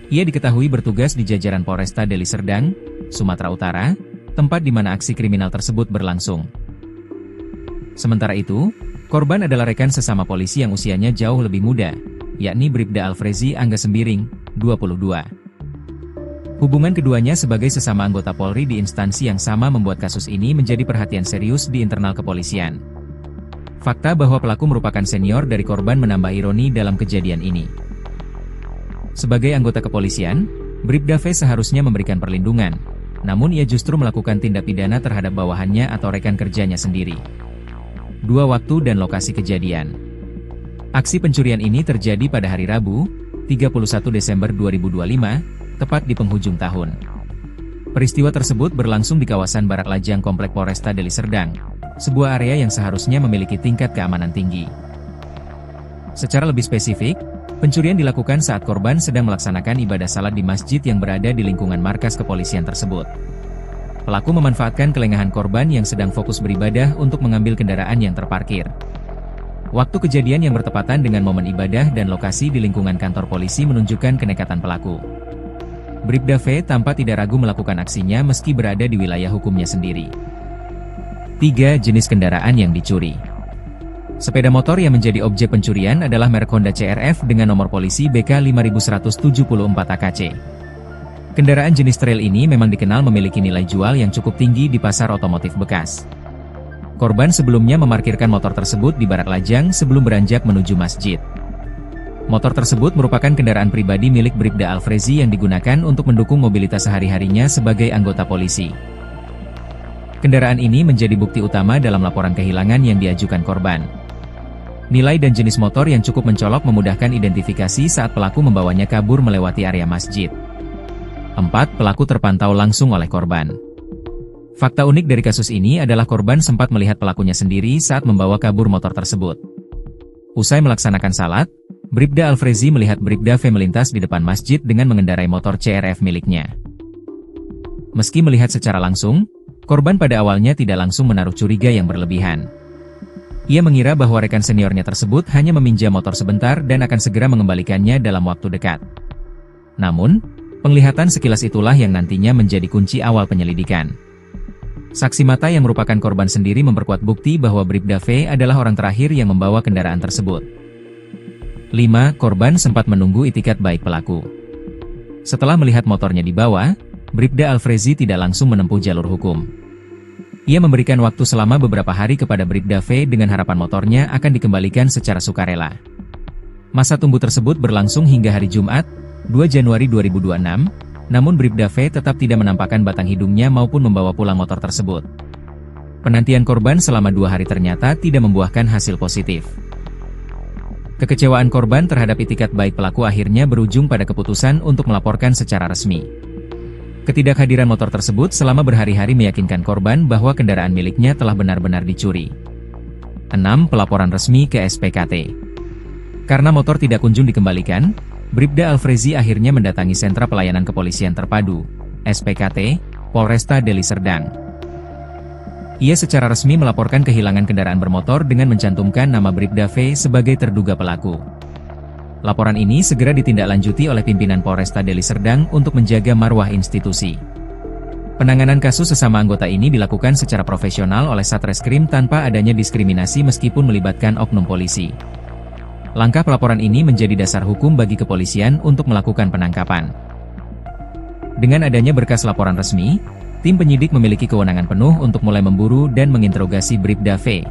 Ia diketahui bertugas di jajaran Polresta Deli Serdang, Sumatera Utara, tempat di mana aksi kriminal tersebut berlangsung. Sementara itu, korban adalah rekan sesama polisi yang usianya jauh lebih muda, yakni Bribda Alfrezi Angga Sembiring, 22. Hubungan keduanya sebagai sesama anggota Polri di instansi yang sama membuat kasus ini menjadi perhatian serius di internal kepolisian. Fakta bahwa pelaku merupakan senior dari korban menambah ironi dalam kejadian ini. Sebagai anggota kepolisian, Bribda V seharusnya memberikan perlindungan, namun ia justru melakukan tindak pidana terhadap bawahannya atau rekan kerjanya sendiri. 2 waktu dan lokasi kejadian. Aksi pencurian ini terjadi pada hari Rabu, 31 Desember 2025, tepat di penghujung tahun. Peristiwa tersebut berlangsung di kawasan Barak Lajang Komplek Polresta Deli Serdang, sebuah area yang seharusnya memiliki tingkat keamanan tinggi. Secara lebih spesifik, pencurian dilakukan saat korban sedang melaksanakan ibadah salat di masjid yang berada di lingkungan markas kepolisian tersebut. Pelaku memanfaatkan kelengahan korban yang sedang fokus beribadah untuk mengambil kendaraan yang terparkir. Waktu kejadian yang bertepatan dengan momen ibadah dan lokasi di lingkungan kantor polisi menunjukkan kenekatan pelaku. Bribda V tampak tidak ragu melakukan aksinya meski berada di wilayah hukumnya sendiri. 3. Jenis kendaraan yang dicuri. Sepeda motor yang menjadi objek pencurian adalah merek Honda CR-F dengan nomor polisi BK 5174 AKC. Kendaraan jenis trail ini memang dikenal memiliki nilai jual yang cukup tinggi di pasar otomotif bekas. Korban sebelumnya memarkirkan motor tersebut di barak lajang sebelum beranjak menuju masjid. Motor tersebut merupakan kendaraan pribadi milik Bribda Alfrezi yang digunakan untuk mendukung mobilitas sehari-harinya sebagai anggota polisi. Kendaraan ini menjadi bukti utama dalam laporan kehilangan yang diajukan korban. Nilai dan jenis motor yang cukup mencolok memudahkan identifikasi saat pelaku membawanya kabur melewati area masjid. 4. Pelaku terpantau langsung oleh korban. Fakta unik dari kasus ini adalah korban sempat melihat pelakunya sendiri saat membawa kabur motor tersebut. Usai melaksanakan salat, Bribda Alfrezi melihat Bribda V melintas di depan masjid dengan mengendarai motor CR-F miliknya. Meski melihat secara langsung, korban pada awalnya tidak langsung menaruh curiga yang berlebihan. Ia mengira bahwa rekan seniornya tersebut hanya meminjam motor sebentar dan akan segera mengembalikannya dalam waktu dekat. Namun, penglihatan sekilas itulah yang nantinya menjadi kunci awal penyelidikan. Saksi mata yang merupakan korban sendiri memperkuat bukti bahwa Bribda V adalah orang terakhir yang membawa kendaraan tersebut. 5. Korban sempat menunggu itikat baik pelaku. Setelah melihat motornya dibawa, Bribda Alfrezi tidak langsung menempuh jalur hukum. Ia memberikan waktu selama beberapa hari kepada Bribda V dengan harapan motornya akan dikembalikan secara sukarela. Masa tunggu tersebut berlangsung hingga hari Jumat, 2 Januari 2026, namun Bribda V tetap tidak menampakkan batang hidungnya maupun membawa pulang motor tersebut. Penantian korban selama 2 hari ternyata tidak membuahkan hasil positif. Kekecewaan korban terhadap itikat baik pelaku akhirnya berujung pada keputusan untuk melaporkan secara resmi. Ketidakhadiran motor tersebut selama berhari-hari meyakinkan korban bahwa kendaraan miliknya telah benar-benar dicuri. 6. Pelaporan resmi ke SPKT. Karena motor tidak kunjung dikembalikan, Bribda Alfrezi akhirnya mendatangi Sentra Pelayanan Kepolisian Terpadu, SPKT, Polresta Deli Serdang. Ia secara resmi melaporkan kehilangan kendaraan bermotor dengan mencantumkan nama Bribda V sebagai terduga pelaku. Laporan ini segera ditindaklanjuti oleh pimpinan Polresta Deli Serdang untuk menjaga marwah institusi. Penanganan kasus sesama anggota ini dilakukan secara profesional oleh Satreskrim tanpa adanya diskriminasi meskipun melibatkan oknum polisi. Langkah pelaporan ini menjadi dasar hukum bagi kepolisian untuk melakukan penangkapan. Dengan adanya berkas laporan resmi, tim penyidik memiliki kewenangan penuh untuk mulai memburu dan menginterogasi Bribda V.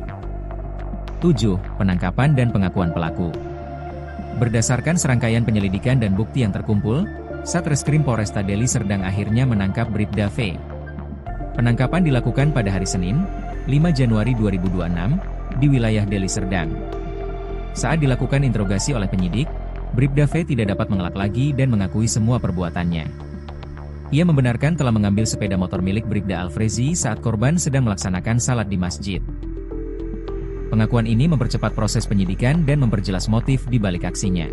7. Penangkapan dan pengakuan pelaku. Berdasarkan serangkaian penyelidikan dan bukti yang terkumpul, Satreskrim Polresta Deli Serdang akhirnya menangkap Bribda V. Penangkapan dilakukan pada hari Senin, 5 Januari 2026, di wilayah Deli Serdang. Saat dilakukan interogasi oleh penyidik, Bribda V tidak dapat mengelak lagi dan mengakui semua perbuatannya. Ia membenarkan telah mengambil sepeda motor milik Bribda Alfrezi saat korban sedang melaksanakan salat di masjid. Pengakuan ini mempercepat proses penyidikan dan memperjelas motif di balik aksinya.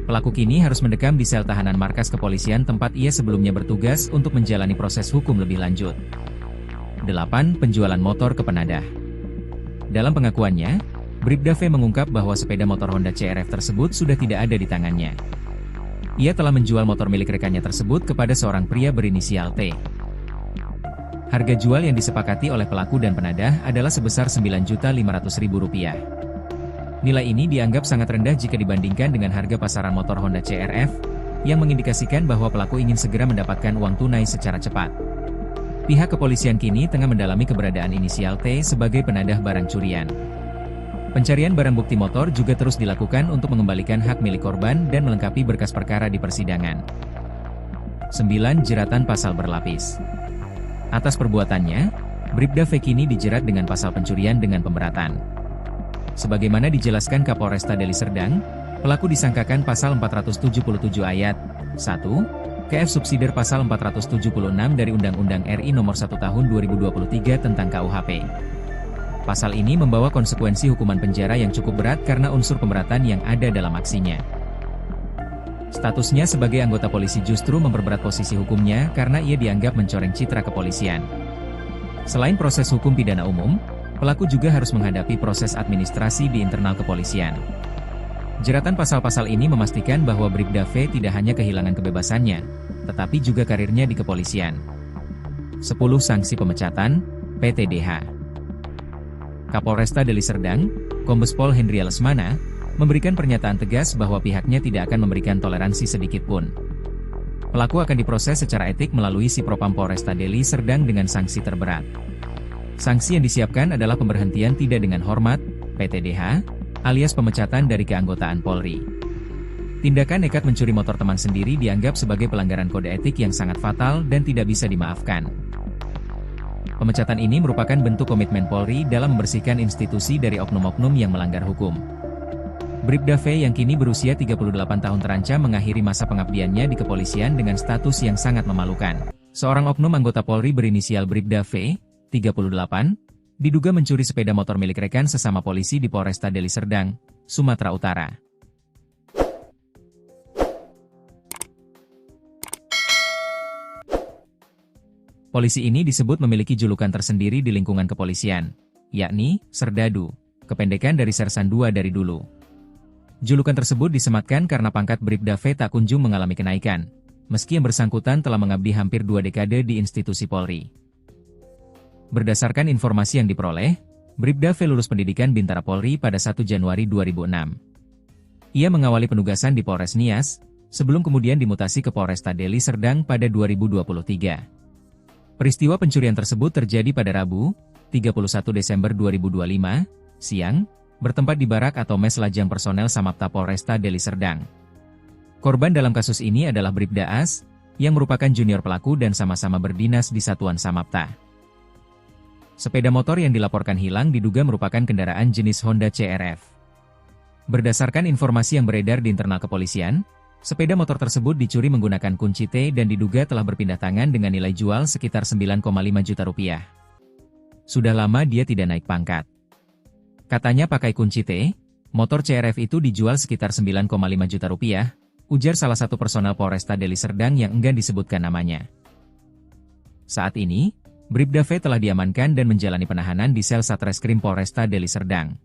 Pelaku kini harus mendekam di sel tahanan markas kepolisian tempat ia sebelumnya bertugas untuk menjalani proses hukum lebih lanjut. 8. Penjualan motor ke penadah. Dalam pengakuannya, Bribda V mengungkap bahwa sepeda motor Honda CR-F tersebut sudah tidak ada di tangannya. Ia telah menjual motor milik rekannya tersebut kepada seorang pria berinisial T. Harga jual yang disepakati oleh pelaku dan penadah adalah sebesar Rp9.500.000. Nilai ini dianggap sangat rendah jika dibandingkan dengan harga pasaran motor Honda CR-F, yang mengindikasikan bahwa pelaku ingin segera mendapatkan uang tunai secara cepat. Pihak kepolisian kini tengah mendalami keberadaan inisial T sebagai penadah barang curian. Pencarian barang bukti motor juga terus dilakukan untuk mengembalikan hak milik korban dan melengkapi berkas perkara di persidangan. 9. Jeratan pasal berlapis. Atas perbuatannya, Bribda V kini dijerat dengan pasal pencurian dengan pemberatan. Sebagaimana dijelaskan Kapolresta Deli Serdang, pelaku disangkakan pasal 477 ayat 1, KF subsidiar pasal 476 dari Undang-Undang RI Nomor 1 Tahun 2023 tentang KUHP. Pasal ini membawa konsekuensi hukuman penjara yang cukup berat karena unsur pemberatan yang ada dalam aksinya. Statusnya sebagai anggota polisi justru memperberat posisi hukumnya karena ia dianggap mencoreng citra kepolisian. Selain proses hukum pidana umum, pelaku juga harus menghadapi proses administrasi di internal kepolisian. Jeratan pasal-pasal ini memastikan bahwa Bribda V tidak hanya kehilangan kebebasannya, tetapi juga karirnya di kepolisian. 10 sanksi pemecatan, PTDH. Kapolresta Deli Serdang, Kombes Pol Hendria Lesmana, memberikan pernyataan tegas bahwa pihaknya tidak akan memberikan toleransi sedikitpun. Pelaku akan diproses secara etik melalui Sipropam Polresta Deli Serdang dengan sanksi terberat. Sanksi yang disiapkan adalah pemberhentian tidak dengan hormat, PTDH, alias pemecatan dari keanggotaan Polri. Tindakan nekat mencuri motor teman sendiri dianggap sebagai pelanggaran kode etik yang sangat fatal dan tidak bisa dimaafkan. Pemecatan ini merupakan bentuk komitmen Polri dalam membersihkan institusi dari oknum-oknum yang melanggar hukum. Bribda V yang kini berusia 38 tahun terancam mengakhiri masa pengabdiannya di kepolisian dengan status yang sangat memalukan. Seorang oknum anggota Polri berinisial Bribda V, 38, diduga mencuri sepeda motor milik rekan sesama polisi di Polresta Deli Serdang, Sumatera Utara. Polisi ini disebut memiliki julukan tersendiri di lingkungan kepolisian, yakni Serdadu, kependekan dari Sersan 2 dari dulu. Julukan tersebut disematkan karena pangkat Bribda V tak kunjung mengalami kenaikan, meski yang bersangkutan telah mengabdi hampir 2 dekade di institusi Polri. Berdasarkan informasi yang diperoleh, Bribda V lulus pendidikan Bintara Polri pada 1 Januari 2006. Ia mengawali penugasan di Polres Nias, sebelum kemudian dimutasi ke Polresta Deli Serdang pada 2023. Peristiwa pencurian tersebut terjadi pada Rabu, 31 Desember 2025, siang, bertempat di barak atau mes lajang personel Samapta Polresta Deli Serdang. Korban dalam kasus ini adalah Bribda As, yang merupakan junior pelaku dan sama-sama berdinas di Satuan Samapta. Sepeda motor yang dilaporkan hilang diduga merupakan kendaraan jenis Honda CR-V. Berdasarkan informasi yang beredar di internal kepolisian, sepeda motor tersebut dicuri menggunakan kunci T dan diduga telah berpindah tangan dengan nilai jual sekitar 9,5 juta rupiah. Sudah lama dia tidak naik pangkat. Katanya pakai kunci T, motor CR-V itu dijual sekitar 9,5 juta rupiah, ujar salah satu personel Polresta Deli Serdang yang enggan disebutkan namanya. Saat ini, Bribda V telah diamankan dan menjalani penahanan di sel Satreskrim Polresta Deli Serdang.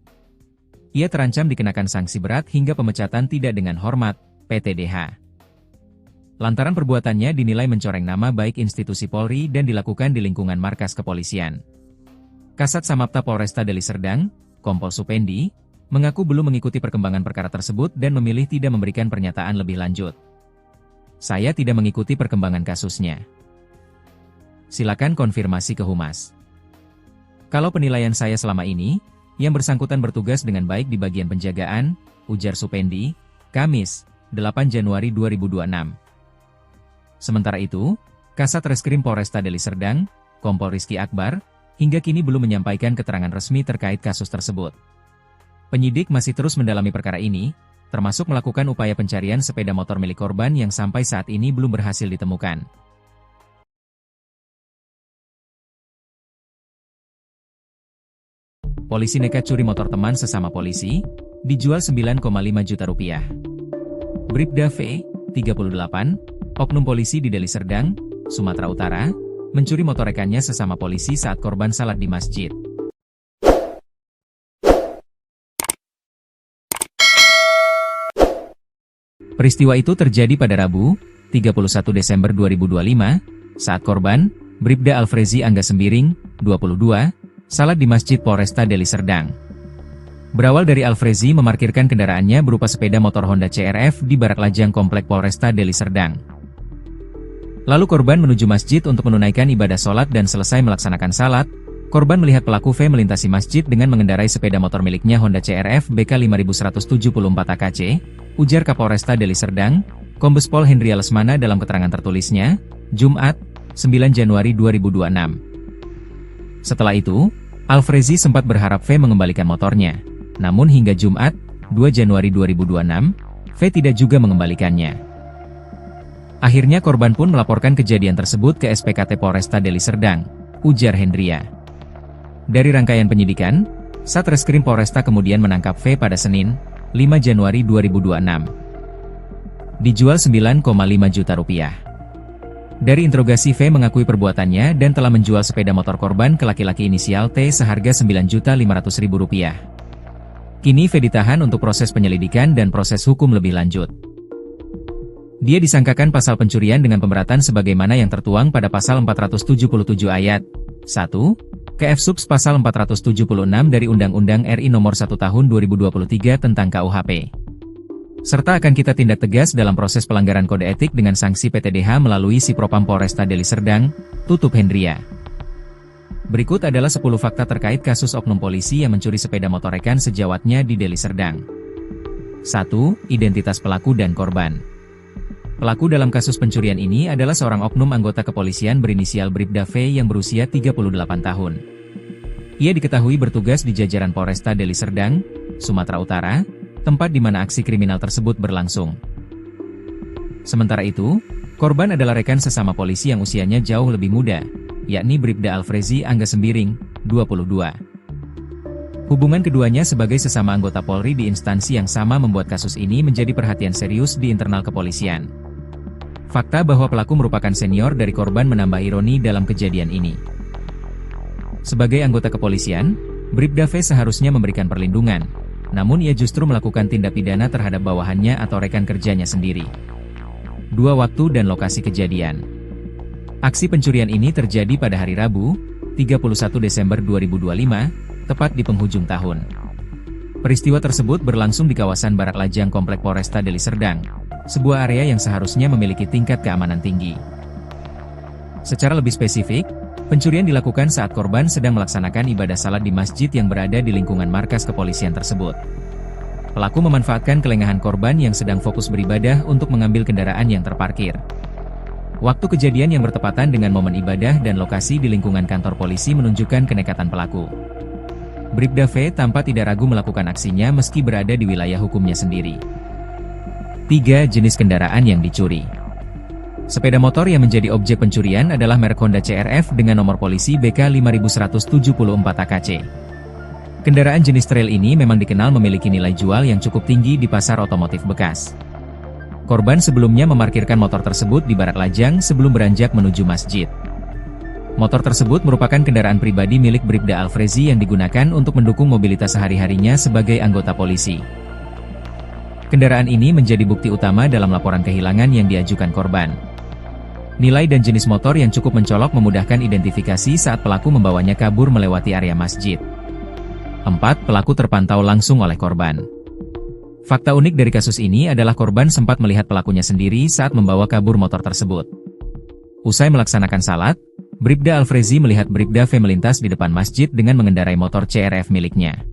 Ia terancam dikenakan sanksi berat hingga pemecatan tidak dengan hormat, PTDH. Lantaran perbuatannya dinilai mencoreng nama baik institusi Polri dan dilakukan di lingkungan markas kepolisian. Kasat Samapta Polresta Deli Serdang, Kompol Supendi, mengaku belum mengikuti perkembangan perkara tersebut dan memilih tidak memberikan pernyataan lebih lanjut. Saya tidak mengikuti perkembangan kasusnya. Silakan konfirmasi ke Humas. Kalau penilaian saya selama ini, yang bersangkutan bertugas dengan baik di bagian penjagaan, ujar Supendi, Kamis, 8 Januari 2026. Sementara itu, Kasat Reskrim Polresta Deli Serdang, Kompol Rizky Akbar, hingga kini belum menyampaikan keterangan resmi terkait kasus tersebut. Penyidik masih terus mendalami perkara ini, termasuk melakukan upaya pencarian sepeda motor milik korban yang sampai saat ini belum berhasil ditemukan. Polisi nekat curi motor teman sesama polisi, dijual 9,5 juta rupiah. Bribda V, 38, oknum polisi di Deli Serdang, Sumatera Utara, mencuri motor rekannya sesama polisi saat korban salat di masjid. Peristiwa itu terjadi pada Rabu, 31 Desember 2025, saat korban, Bribda Alfrezi Angga Sembiring, 22, salat di Masjid Polresta Deli Serdang. Berawal dari Alfrezi memarkirkan kendaraannya berupa sepeda motor Honda CR-V di barak lajang Komplek Polresta Deli Serdang. Lalu korban menuju masjid untuk menunaikan ibadah sholat dan selesai melaksanakan salat, korban melihat pelaku V melintasi masjid dengan mengendarai sepeda motor miliknya Honda CR-V BK 5174 AKC, ujar Kapolresta Deli Serdang, Kombes Pol Hendria Lesmana dalam keterangan tertulisnya, Jumat, 9 Januari 2026. Setelah itu, Alfrezi sempat berharap V mengembalikan motornya, namun hingga Jumat, 2 Januari 2026, V tidak juga mengembalikannya. Akhirnya korban pun melaporkan kejadian tersebut ke SPKT Polresta Deli Serdang, ujar Hendria. Dari rangkaian penyidikan, Satreskrim Polresta kemudian menangkap V pada Senin, 5 Januari 2026. Dijual 9,5 juta rupiah. Dari interogasi V mengakui perbuatannya dan telah menjual sepeda motor korban ke laki-laki inisial T seharga Rp9.500.000. Kini V ditahan untuk proses penyelidikan dan proses hukum lebih lanjut. Dia disangkakan pasal pencurian dengan pemberatan sebagaimana yang tertuang pada pasal 477 ayat 1, KF Subs pasal 476 dari Undang-Undang RI Nomor 1 Tahun 2023 tentang KUHP. Serta akan kita tindak tegas dalam proses pelanggaran kode etik dengan sanksi PTDH melalui Si Propam Polresta Deli Serdang, tutup Hendria. Berikut adalah 10 fakta terkait kasus oknum polisi yang mencuri sepeda motor rekan sejawatnya di Deli Serdang. 1. Identitas pelaku dan korban. Pelaku dalam kasus pencurian ini adalah seorang oknum anggota kepolisian berinisial Bribda V yang berusia 38 tahun. Ia diketahui bertugas di jajaran Polresta Deli Serdang, Sumatera Utara, tempat di mana aksi kriminal tersebut berlangsung. Sementara itu, korban adalah rekan sesama polisi yang usianya jauh lebih muda, yakni Bribda Alfrezi Angga Sembiring, 22. Hubungan keduanya sebagai sesama anggota Polri di instansi yang sama membuat kasus ini menjadi perhatian serius di internal kepolisian. Fakta bahwa pelaku merupakan senior dari korban menambah ironi dalam kejadian ini. Sebagai anggota kepolisian, Bribda V seharusnya memberikan perlindungan, namun ia justru melakukan tindak pidana terhadap bawahannya atau rekan kerjanya sendiri. 2. Waktu dan lokasi kejadian. Aksi pencurian ini terjadi pada hari Rabu, 31 Desember 2025, tepat di penghujung tahun. Peristiwa tersebut berlangsung di kawasan Barak Lajang Komplek Polresta Deli Serdang, sebuah area yang seharusnya memiliki tingkat keamanan tinggi. Secara lebih spesifik, pencurian dilakukan saat korban sedang melaksanakan ibadah salat di masjid yang berada di lingkungan markas kepolisian tersebut. Pelaku memanfaatkan kelengahan korban yang sedang fokus beribadah untuk mengambil kendaraan yang terparkir. Waktu kejadian yang bertepatan dengan momen ibadah dan lokasi di lingkungan kantor polisi menunjukkan kenekatan pelaku. Bribda V tampak tidak ragu melakukan aksinya meski berada di wilayah hukumnya sendiri. 3. Jenis kendaraan yang dicuri. Sepeda motor yang menjadi objek pencurian adalah merek Honda CR-V dengan nomor polisi BK 5174 AKC. Kendaraan jenis trail ini memang dikenal memiliki nilai jual yang cukup tinggi di pasar otomotif bekas. Korban sebelumnya memarkirkan motor tersebut di Barak Lajang sebelum beranjak menuju masjid. Motor tersebut merupakan kendaraan pribadi milik Bribda Alfrezi yang digunakan untuk mendukung mobilitas sehari-harinya sebagai anggota polisi. Kendaraan ini menjadi bukti utama dalam laporan kehilangan yang diajukan korban. Nilai dan jenis motor yang cukup mencolok memudahkan identifikasi saat pelaku membawanya kabur melewati area masjid. 4. Pelaku terpantau langsung oleh korban. Fakta unik dari kasus ini adalah korban sempat melihat pelakunya sendiri saat membawa kabur motor tersebut. Usai melaksanakan salat, Bribda Alfrezi melihat Bribda V melintas di depan masjid dengan mengendarai motor CR-V miliknya.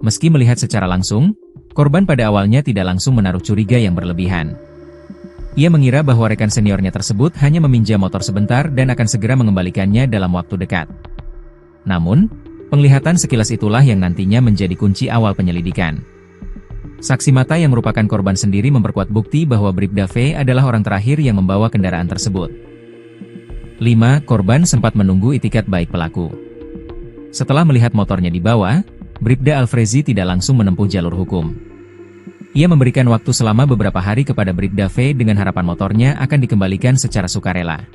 Meski melihat secara langsung, korban pada awalnya tidak langsung menaruh curiga yang berlebihan. Ia mengira bahwa rekan seniornya tersebut hanya meminjam motor sebentar dan akan segera mengembalikannya dalam waktu dekat. Namun, penglihatan sekilas itulah yang nantinya menjadi kunci awal penyelidikan. Saksi mata yang merupakan korban sendiri memperkuat bukti bahwa Bribda V adalah orang terakhir yang membawa kendaraan tersebut. 5. Korban sempat menunggu itikat baik pelaku. Setelah melihat motornya dibawa, Bribda Alfrezi tidak langsung menempuh jalur hukum. Ia memberikan waktu selama beberapa hari kepada Bribda V dengan harapan motornya akan dikembalikan secara sukarela.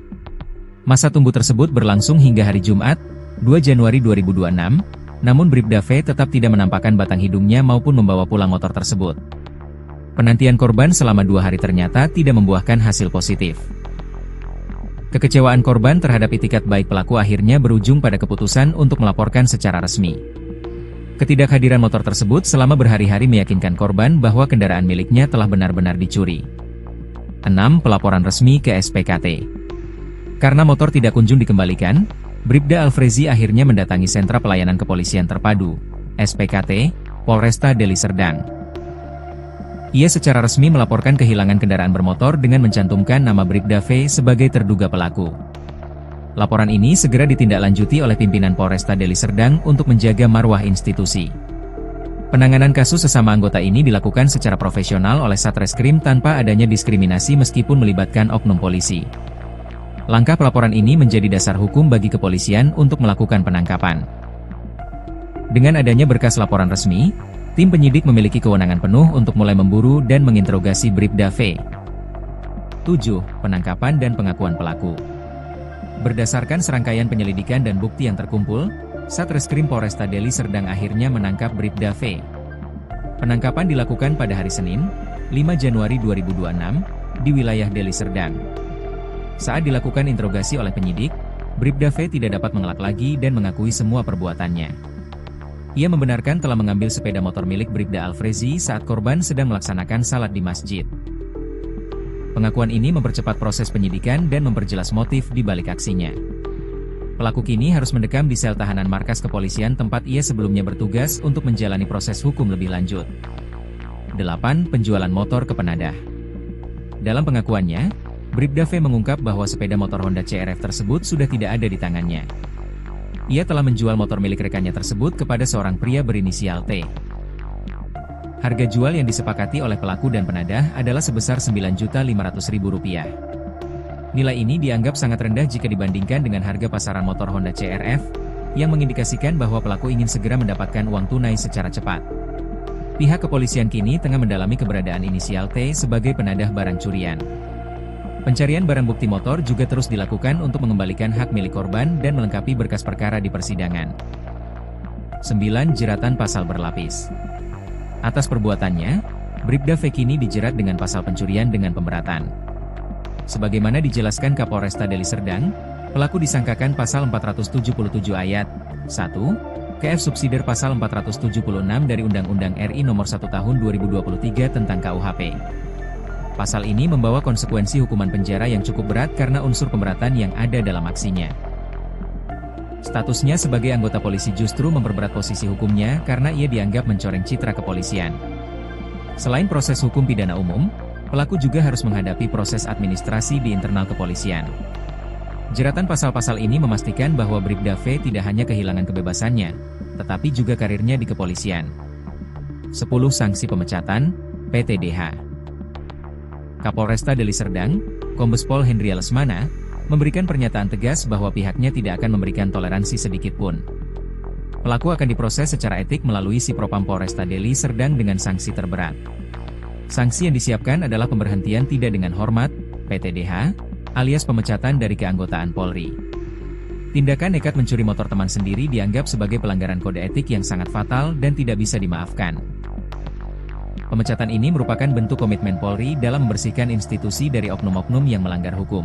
Masa tunggu tersebut berlangsung hingga hari Jumat, 2 Januari 2026, namun Bribda V tetap tidak menampakkan batang hidungnya maupun membawa pulang motor tersebut. Penantian korban selama 2 hari ternyata tidak membuahkan hasil positif. Kekecewaan korban terhadap itikat baik pelaku akhirnya berujung pada keputusan untuk melaporkan secara resmi. Ketidakhadiran motor tersebut selama berhari-hari meyakinkan korban bahwa kendaraan miliknya telah benar-benar dicuri. 6. Pelaporan resmi ke SPKT. Karena motor tidak kunjung dikembalikan, Bribda Alfrezi akhirnya mendatangi Sentra Pelayanan Kepolisian Terpadu, SPKT, Polresta Deli Serdang. Ia secara resmi melaporkan kehilangan kendaraan bermotor dengan mencantumkan nama Bribda V sebagai terduga pelaku. Laporan ini segera ditindaklanjuti oleh pimpinan Polresta Deli Serdang untuk menjaga marwah institusi. Penanganan kasus sesama anggota ini dilakukan secara profesional oleh Satreskrim tanpa adanya diskriminasi meskipun melibatkan oknum polisi. Langkah pelaporan ini menjadi dasar hukum bagi kepolisian untuk melakukan penangkapan. Dengan adanya berkas laporan resmi, tim penyidik memiliki kewenangan penuh untuk mulai memburu dan menginterogasi Bribda V. 7. Penangkapan dan pengakuan pelaku. Berdasarkan serangkaian penyelidikan dan bukti yang terkumpul, Satreskrim Polresta Deli Serdang akhirnya menangkap Bribda V. Penangkapan dilakukan pada hari Senin, 5 Januari 2026, di wilayah Deli Serdang. Saat dilakukan interogasi oleh penyidik, Bribda V tidak dapat mengelak lagi dan mengakui semua perbuatannya. Ia membenarkan telah mengambil sepeda motor milik Bribda Alfrezi saat korban sedang melaksanakan salat di masjid. Pengakuan ini mempercepat proses penyidikan dan memperjelas motif di balik aksinya. Pelaku kini harus mendekam di sel tahanan markas kepolisian tempat ia sebelumnya bertugas untuk menjalani proses hukum lebih lanjut. 8. Penjualan motor ke penadah. Dalam pengakuannya, Bribda V mengungkap bahwa sepeda motor Honda CR-F tersebut sudah tidak ada di tangannya. Ia telah menjual motor milik rekannya tersebut kepada seorang pria berinisial T. Harga jual yang disepakati oleh pelaku dan penadah adalah sebesar Rp9.500.000. Nilai ini dianggap sangat rendah jika dibandingkan dengan harga pasaran motor Honda CR-F, yang mengindikasikan bahwa pelaku ingin segera mendapatkan uang tunai secara cepat. Pihak kepolisian kini tengah mendalami keberadaan inisial T sebagai penadah barang curian. Pencarian barang bukti motor juga terus dilakukan untuk mengembalikan hak milik korban dan melengkapi berkas perkara di persidangan. 9. Jeratan pasal berlapis. Atas perbuatannya, Bribda V kini dijerat dengan pasal pencurian dengan pemberatan. Sebagaimana dijelaskan Kapolresta Deli Serdang, pelaku disangkakan pasal 477 ayat 1, KF subsidiar pasal 476 dari Undang-Undang RI Nomor 1 Tahun 2023 tentang KUHP. Pasal ini membawa konsekuensi hukuman penjara yang cukup berat karena unsur pemberatan yang ada dalam aksinya. Statusnya sebagai anggota polisi justru memperberat posisi hukumnya karena ia dianggap mencoreng citra kepolisian. Selain proses hukum pidana umum, pelaku juga harus menghadapi proses administrasi di internal kepolisian. Jeratan pasal-pasal ini memastikan bahwa Bribda V tidak hanya kehilangan kebebasannya, tetapi juga karirnya di kepolisian. 10. Sanksi pemecatan, PTDH. Kapolresta Deli Serdang, Kombes Pol Hendria Lesmana, memberikan pernyataan tegas bahwa pihaknya tidak akan memberikan toleransi sedikitpun. Pelaku akan diproses secara etik melalui Sipropam Polresta Deli Serdang dengan sanksi terberat. Sanksi yang disiapkan adalah pemberhentian tidak dengan hormat, PTDH, alias pemecatan dari keanggotaan Polri. Tindakan nekat mencuri motor teman sendiri dianggap sebagai pelanggaran kode etik yang sangat fatal dan tidak bisa dimaafkan. Pemecatan ini merupakan bentuk komitmen Polri dalam membersihkan institusi dari oknum-oknum yang melanggar hukum.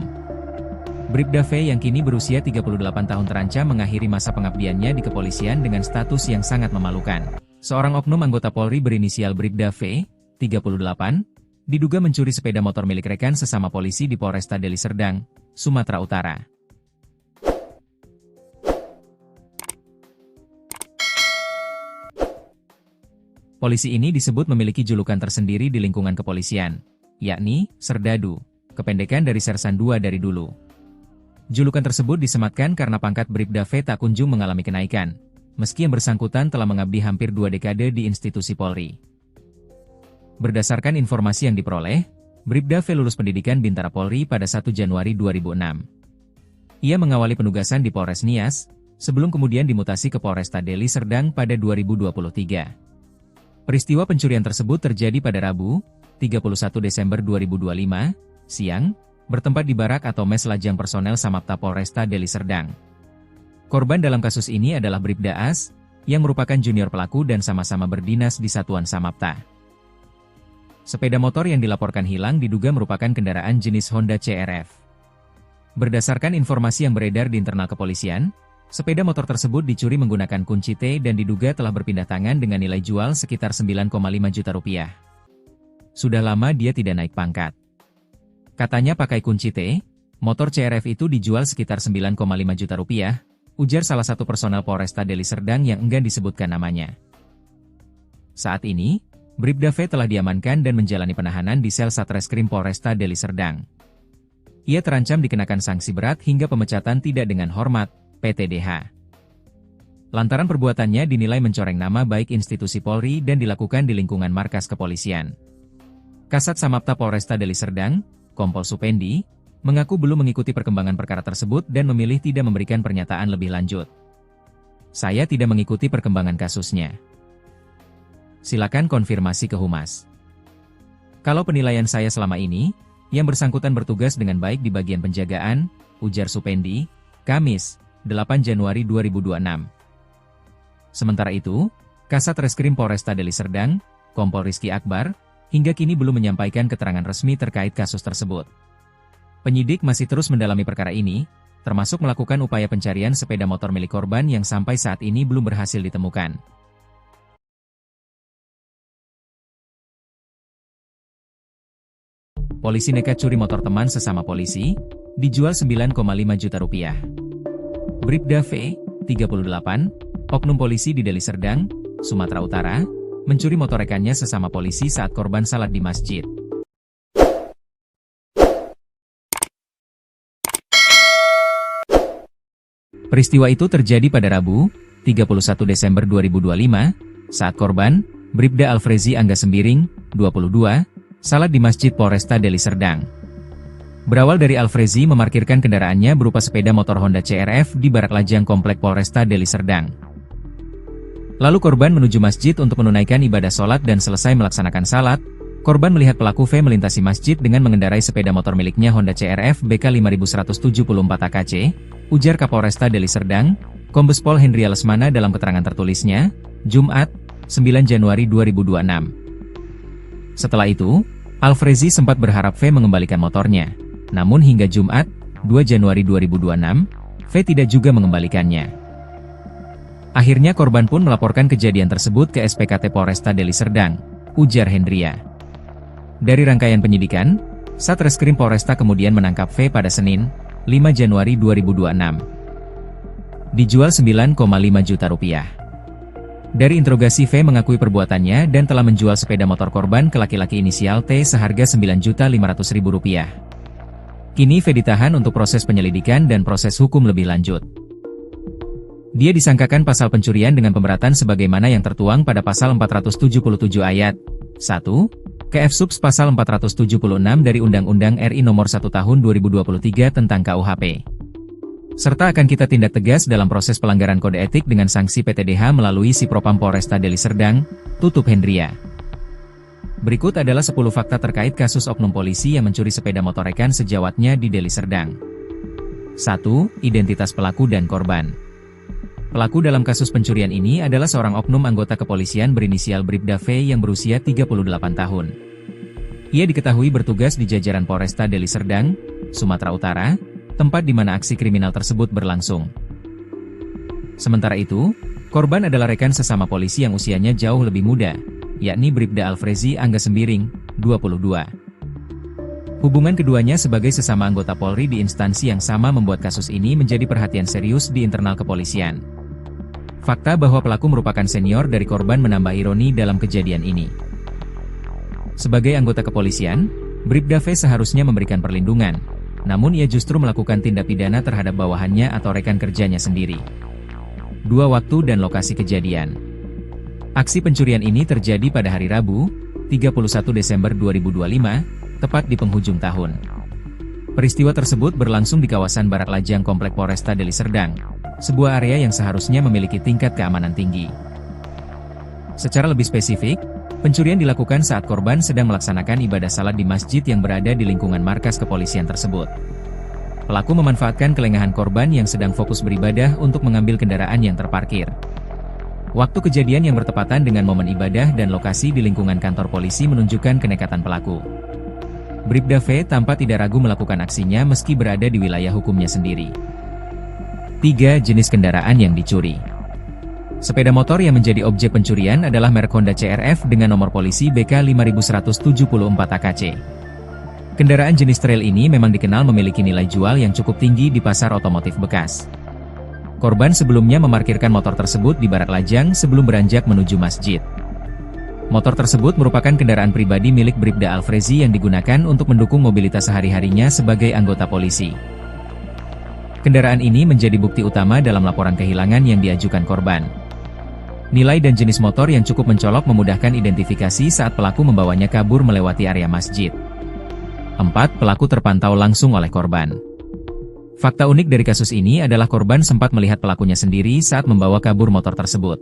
Bribda V yang kini berusia 38 tahun terancam mengakhiri masa pengabdiannya di kepolisian dengan status yang sangat memalukan. Seorang oknum anggota Polri berinisial Bribda V, 38, diduga mencuri sepeda motor milik rekan sesama polisi di Polresta Deli Serdang, Sumatera Utara. Polisi ini disebut memiliki julukan tersendiri di lingkungan kepolisian, yakni Serdadu, kependekan dari Sersan 2 dari dulu. Julukan tersebut disematkan karena pangkat Bribda V tak kunjung mengalami kenaikan, meski yang bersangkutan telah mengabdi hampir 2 dekade di institusi Polri. Berdasarkan informasi yang diperoleh, Bribda V lulus pendidikan Bintara Polri pada 1 Januari 2006. Ia mengawali penugasan di Polres Nias, sebelum kemudian dimutasi ke Polresta Deli Serdang pada 2023. Peristiwa pencurian tersebut terjadi pada Rabu, 31 Desember 2025, siang, bertempat di barak atau mes lajang personel Samapta Polresta Deli Serdang. Korban dalam kasus ini adalah Bribda As, yang merupakan junior pelaku dan sama-sama berdinas di Satuan Samapta. Sepeda motor yang dilaporkan hilang diduga merupakan kendaraan jenis Honda CR-F. Berdasarkan informasi yang beredar di internal kepolisian, sepeda motor tersebut dicuri menggunakan kunci T dan diduga telah berpindah tangan dengan nilai jual sekitar 9,5 juta rupiah. Sudah lama dia tidak naik pangkat. Katanya pakai kunci T, motor CR-F itu dijual sekitar 9,5 juta rupiah, ujar salah satu personel Polresta Deli Serdang yang enggan disebutkan namanya. Saat ini, Bribda V telah diamankan dan menjalani penahanan di sel Satreskrim Polresta Deli Serdang. Ia terancam dikenakan sanksi berat hingga pemecatan tidak dengan hormat, PTDH. Lantaran perbuatannya dinilai mencoreng nama baik institusi Polri dan dilakukan di lingkungan markas kepolisian. Kasat Samapta Polresta Deli Serdang, Kompol Supendi, mengaku belum mengikuti perkembangan perkara tersebut dan memilih tidak memberikan pernyataan lebih lanjut. Saya tidak mengikuti perkembangan kasusnya. Silakan konfirmasi ke Humas. Kalau penilaian saya selama ini, yang bersangkutan bertugas dengan baik di bagian penjagaan, ujar Supendi, Kamis, 8 Januari 2026. Sementara itu, Kasat Reskrim Polresta Deli Serdang, Kompol Rizky Akbar, hingga kini belum menyampaikan keterangan resmi terkait kasus tersebut. Penyidik masih terus mendalami perkara ini, termasuk melakukan upaya pencarian sepeda motor milik korban yang sampai saat ini belum berhasil ditemukan. Polisi nekat curi motor teman sesama polisi, dijual 9,5 juta rupiah. Bribda V, 38, oknum polisi di Deli Serdang, Sumatera Utara, mencuri motor rekannya sesama polisi saat korban salat di masjid. Peristiwa itu terjadi pada Rabu, 31 Desember 2025, saat korban, Bribda Alfrezi Angga Sembiring, 22, salat di Masjid Polresta Deli Serdang. Berawal dari Alfrezi memarkirkan kendaraannya berupa sepeda motor Honda CR-V di Barak Lajang Komplek Polresta Deli Serdang. Lalu korban menuju masjid untuk menunaikan ibadah sholat dan selesai melaksanakan salat, korban melihat pelaku V melintasi masjid dengan mengendarai sepeda motor miliknya Honda CR-V BK 5174 AKC, ujar Kapolresta Deli Serdang, Kombes Pol Hendria Lesmana dalam keterangan tertulisnya, Jumat, 9 Januari 2026. Setelah itu, Alfrezi sempat berharap V mengembalikan motornya. Namun hingga Jumat, 2 Januari 2026, V tidak juga mengembalikannya. Akhirnya korban pun melaporkan kejadian tersebut ke SPKT Polresta Deli Serdang, ujar Hendria. Dari rangkaian penyidikan, Satreskrim Polresta kemudian menangkap V pada Senin, 5 Januari 2026. Dijual 9,5 juta rupiah. Dari interogasi V mengakui perbuatannya dan telah menjual sepeda motor korban ke laki-laki inisial T seharga Rp9.500.000. Kini V ditahan untuk proses penyelidikan dan proses hukum lebih lanjut. Dia disangkakan pasal pencurian dengan pemberatan sebagaimana yang tertuang pada pasal 477 ayat 1, KF Subs pasal 476 dari Undang-Undang RI Nomor 1 Tahun 2023 tentang KUHP. Serta akan kita tindak tegas dalam proses pelanggaran kode etik dengan sanksi PTDH melalui Si Propam Polresta Deli Serdang, tutup Hendria. Berikut adalah 10 fakta terkait kasus oknum polisi yang mencuri sepeda motor rekan sejawatnya di Deli Serdang. 1. Identitas pelaku dan korban. Pelaku dalam kasus pencurian ini adalah seorang oknum anggota kepolisian berinisial Bribda V yang berusia 38 tahun. Ia diketahui bertugas di jajaran Polresta Deli Serdang, Sumatera Utara, tempat di mana aksi kriminal tersebut berlangsung. Sementara itu, korban adalah rekan sesama polisi yang usianya jauh lebih muda, yakni Bribda Alfrezi Angga Sembiring, 22. Hubungan keduanya sebagai sesama anggota Polri di instansi yang sama membuat kasus ini menjadi perhatian serius di internal kepolisian. Fakta bahwa pelaku merupakan senior dari korban menambah ironi dalam kejadian ini. Sebagai anggota kepolisian, Bribda V seharusnya memberikan perlindungan, namun ia justru melakukan tindak pidana terhadap bawahannya atau rekan kerjanya sendiri. 2. Waktu dan lokasi kejadian. Aksi pencurian ini terjadi pada hari Rabu, 31 Desember 2025, tepat di penghujung tahun. Peristiwa tersebut berlangsung di kawasan Barak Lajang Komplek Polresta Deli Serdang, sebuah area yang seharusnya memiliki tingkat keamanan tinggi. Secara lebih spesifik, pencurian dilakukan saat korban sedang melaksanakan ibadah salat di masjid yang berada di lingkungan markas kepolisian tersebut. Pelaku memanfaatkan kelengahan korban yang sedang fokus beribadah untuk mengambil kendaraan yang terparkir. Waktu kejadian yang bertepatan dengan momen ibadah dan lokasi di lingkungan kantor polisi menunjukkan kenekatan pelaku. Bribda V tampak tidak ragu melakukan aksinya meski berada di wilayah hukumnya sendiri. 3. Jenis kendaraan yang dicuri. Sepeda motor yang menjadi objek pencurian adalah merek Honda CR-V dengan nomor polisi BK 5174 AKC. Kendaraan jenis trail ini memang dikenal memiliki nilai jual yang cukup tinggi di pasar otomotif bekas. Korban sebelumnya memarkirkan motor tersebut di Barak Lajang sebelum beranjak menuju masjid. Motor tersebut merupakan kendaraan pribadi milik Bribda Alfrezi yang digunakan untuk mendukung mobilitas sehari-harinya sebagai anggota polisi. Kendaraan ini menjadi bukti utama dalam laporan kehilangan yang diajukan korban. Nilai dan jenis motor yang cukup mencolok memudahkan identifikasi saat pelaku membawanya kabur melewati area masjid. 4. Pelaku terpantau langsung oleh korban. Fakta unik dari kasus ini adalah korban sempat melihat pelakunya sendiri saat membawa kabur motor tersebut.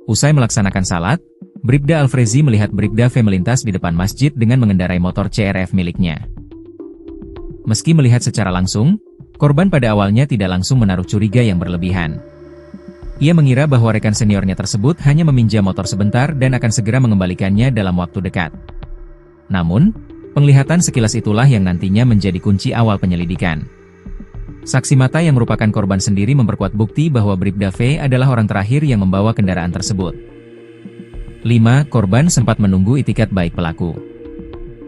Usai melaksanakan salat, Bribda Alfrezi melihat Bribda V melintas di depan masjid dengan mengendarai motor CR-V miliknya. Meski melihat secara langsung, korban pada awalnya tidak langsung menaruh curiga yang berlebihan. Ia mengira bahwa rekan seniornya tersebut hanya meminjam motor sebentar dan akan segera mengembalikannya dalam waktu dekat. Namun, penglihatan sekilas itulah yang nantinya menjadi kunci awal penyelidikan. Saksi mata yang merupakan korban sendiri memperkuat bukti bahwa Bribda V adalah orang terakhir yang membawa kendaraan tersebut. 5. Korban sempat menunggu itikat baik pelaku.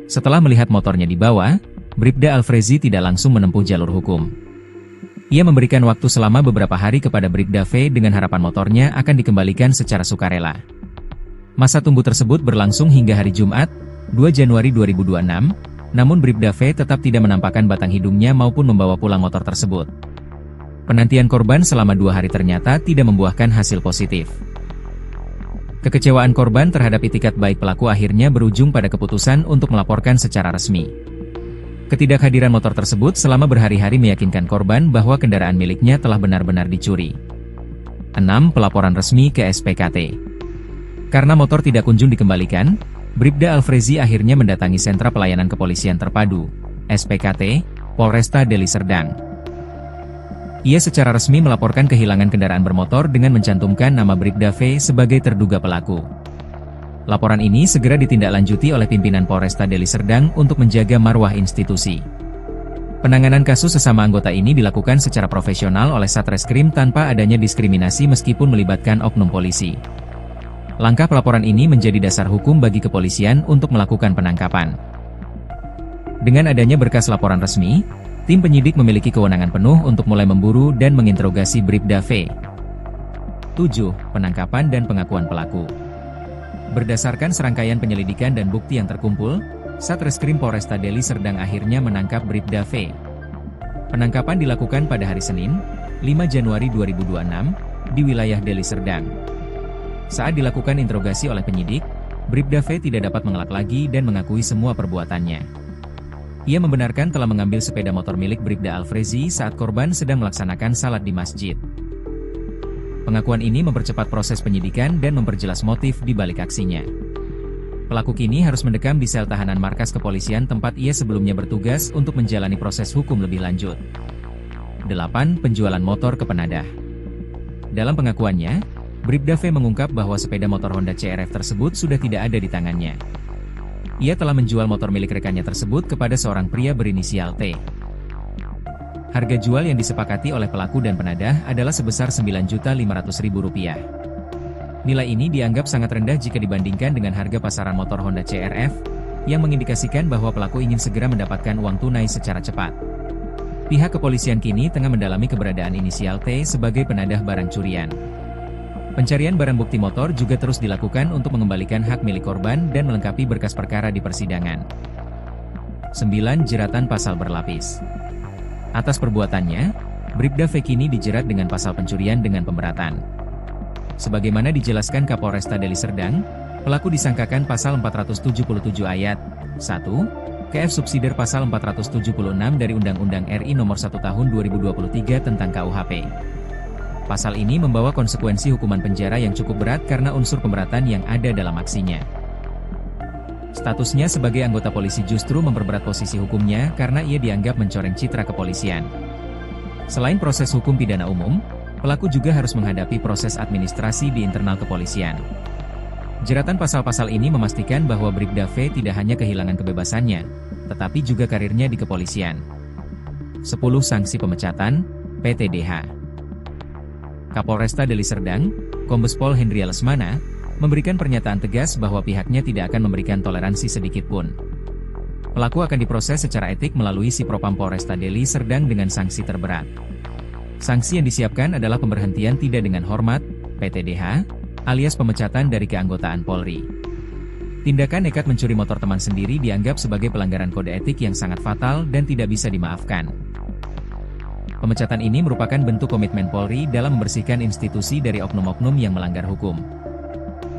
Setelah melihat motornya dibawa, Bribda Alfrezi tidak langsung menempuh jalur hukum. Ia memberikan waktu selama beberapa hari kepada Bribda V dengan harapan motornya akan dikembalikan secara sukarela. Masa tunggu tersebut berlangsung hingga hari Jumat, 2 Januari 2026, namun Bribda V tetap tidak menampakkan batang hidungnya maupun membawa pulang motor tersebut. Penantian korban selama 2 hari ternyata tidak membuahkan hasil positif. Kekecewaan korban terhadap itikat baik pelaku akhirnya berujung pada keputusan untuk melaporkan secara resmi. Ketidakhadiran motor tersebut selama berhari-hari meyakinkan korban bahwa kendaraan miliknya telah benar-benar dicuri. 6. Pelaporan resmi ke SPKT. Karena motor tidak kunjung dikembalikan, Bribda Alfrezi akhirnya mendatangi Sentra Pelayanan Kepolisian Terpadu, SPKT, Polresta Deli Serdang. Ia secara resmi melaporkan kehilangan kendaraan bermotor dengan mencantumkan nama Bribda V sebagai terduga pelaku. Laporan ini segera ditindaklanjuti oleh pimpinan Polresta Deli Serdang untuk menjaga marwah institusi. Penanganan kasus sesama anggota ini dilakukan secara profesional oleh Satreskrim tanpa adanya diskriminasi meskipun melibatkan oknum polisi. Langkah pelaporan ini menjadi dasar hukum bagi kepolisian untuk melakukan penangkapan. Dengan adanya berkas laporan resmi, tim penyidik memiliki kewenangan penuh untuk mulai memburu dan menginterogasi Bribda V. 7. Penangkapan dan pengakuan pelaku. Berdasarkan serangkaian penyelidikan dan bukti yang terkumpul, Satreskrim Polresta Deli Serdang akhirnya menangkap Bribda V. Penangkapan dilakukan pada hari Senin, 5 Januari 2026, di wilayah Deli Serdang. Saat dilakukan interogasi oleh penyidik, Bribda V tidak dapat mengelak lagi dan mengakui semua perbuatannya. Ia membenarkan telah mengambil sepeda motor milik Bribda Alfrezi saat korban sedang melaksanakan salat di masjid. Pengakuan ini mempercepat proses penyidikan dan memperjelas motif di balik aksinya. Pelaku kini harus mendekam di sel tahanan markas kepolisian tempat ia sebelumnya bertugas untuk menjalani proses hukum lebih lanjut. 8. Penjualan motor ke penadah. Dalam pengakuannya, Bribda V mengungkap bahwa sepeda motor Honda CR-V tersebut sudah tidak ada di tangannya. Ia telah menjual motor milik rekannya tersebut kepada seorang pria berinisial T. Harga jual yang disepakati oleh pelaku dan penadah adalah sebesar Rp9.500.000. Nilai ini dianggap sangat rendah jika dibandingkan dengan harga pasaran motor Honda CR-V, yang mengindikasikan bahwa pelaku ingin segera mendapatkan uang tunai secara cepat. Pihak kepolisian kini tengah mendalami keberadaan inisial T sebagai penadah barang curian. Pencarian barang bukti motor juga terus dilakukan untuk mengembalikan hak milik korban dan melengkapi berkas perkara di persidangan. 9. Jeratan pasal berlapis. Atas perbuatannya, Bribda V kini dijerat dengan pasal pencurian dengan pemberatan. Sebagaimana dijelaskan Kapolresta Deli Serdang, pelaku disangkakan pasal 477 ayat 1, KF subsidiar pasal 476 dari Undang-Undang RI Nomor 1 Tahun 2023 tentang KUHP. Pasal ini membawa konsekuensi hukuman penjara yang cukup berat karena unsur pemberatan yang ada dalam aksinya. Statusnya sebagai anggota polisi justru memperberat posisi hukumnya karena ia dianggap mencoreng citra kepolisian. Selain proses hukum pidana umum, pelaku juga harus menghadapi proses administrasi di internal kepolisian. Jeratan pasal-pasal ini memastikan bahwa Bribda V tidak hanya kehilangan kebebasannya, tetapi juga karirnya di kepolisian. 10. Sanksi pemecatan, PTDH. Kapolresta Deli Serdang, Kombes Pol Hendria Lesmana, memberikan pernyataan tegas bahwa pihaknya tidak akan memberikan toleransi sedikit pun. Pelaku akan diproses secara etik melalui Sipropam Polresta Deli Serdang dengan sanksi terberat. Sanksi yang disiapkan adalah pemberhentian tidak dengan hormat, PTDH, alias pemecatan dari keanggotaan Polri. Tindakan nekat mencuri motor teman sendiri dianggap sebagai pelanggaran kode etik yang sangat fatal dan tidak bisa dimaafkan. Pemecatan ini merupakan bentuk komitmen Polri dalam membersihkan institusi dari oknum-oknum yang melanggar hukum.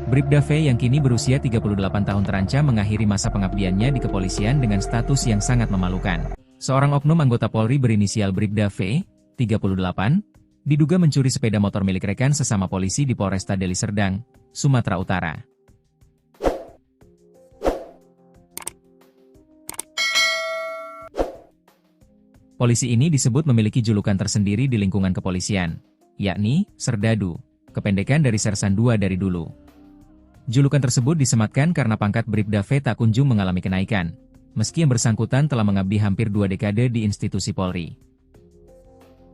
Bribda V yang kini berusia 38 tahun terancam mengakhiri masa pengabdiannya di kepolisian dengan status yang sangat memalukan. Seorang oknum anggota Polri berinisial Bribda V, 38, diduga mencuri sepeda motor milik rekan sesama polisi di Polresta Deli Serdang, Sumatera Utara. Polisi ini disebut memiliki julukan tersendiri di lingkungan kepolisian, yakni Serdadu, kependekan dari Sersan 2 dari dulu. Julukan tersebut disematkan karena pangkat Bribda V tak kunjung mengalami kenaikan, meski yang bersangkutan telah mengabdi hampir 2 dekade di institusi Polri.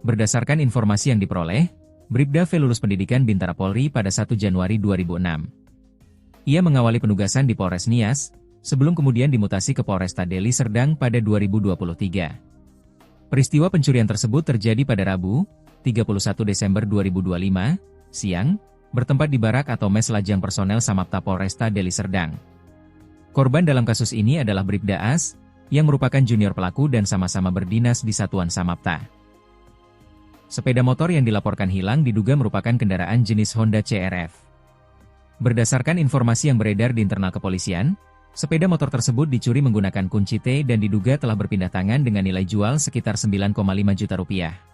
Berdasarkan informasi yang diperoleh, Bribda V lulus pendidikan Bintara Polri pada 1 Januari 2006. Ia mengawali penugasan di Polres Nias, sebelum kemudian dimutasi ke Polresta Deli Serdang pada 2023. Peristiwa pencurian tersebut terjadi pada Rabu, 31 Desember 2025, siang, bertempat di barak atau mes lajang personel Samapta Polresta Deli Serdang. Korban dalam kasus ini adalah Bribda As, yang merupakan junior pelaku dan sama-sama berdinas di Satuan Samapta. Sepeda motor yang dilaporkan hilang diduga merupakan kendaraan jenis Honda CR-V. Berdasarkan informasi yang beredar di internal kepolisian, sepeda motor tersebut dicuri menggunakan kunci T dan diduga telah berpindah tangan dengan nilai jual sekitar 9,5 juta rupiah.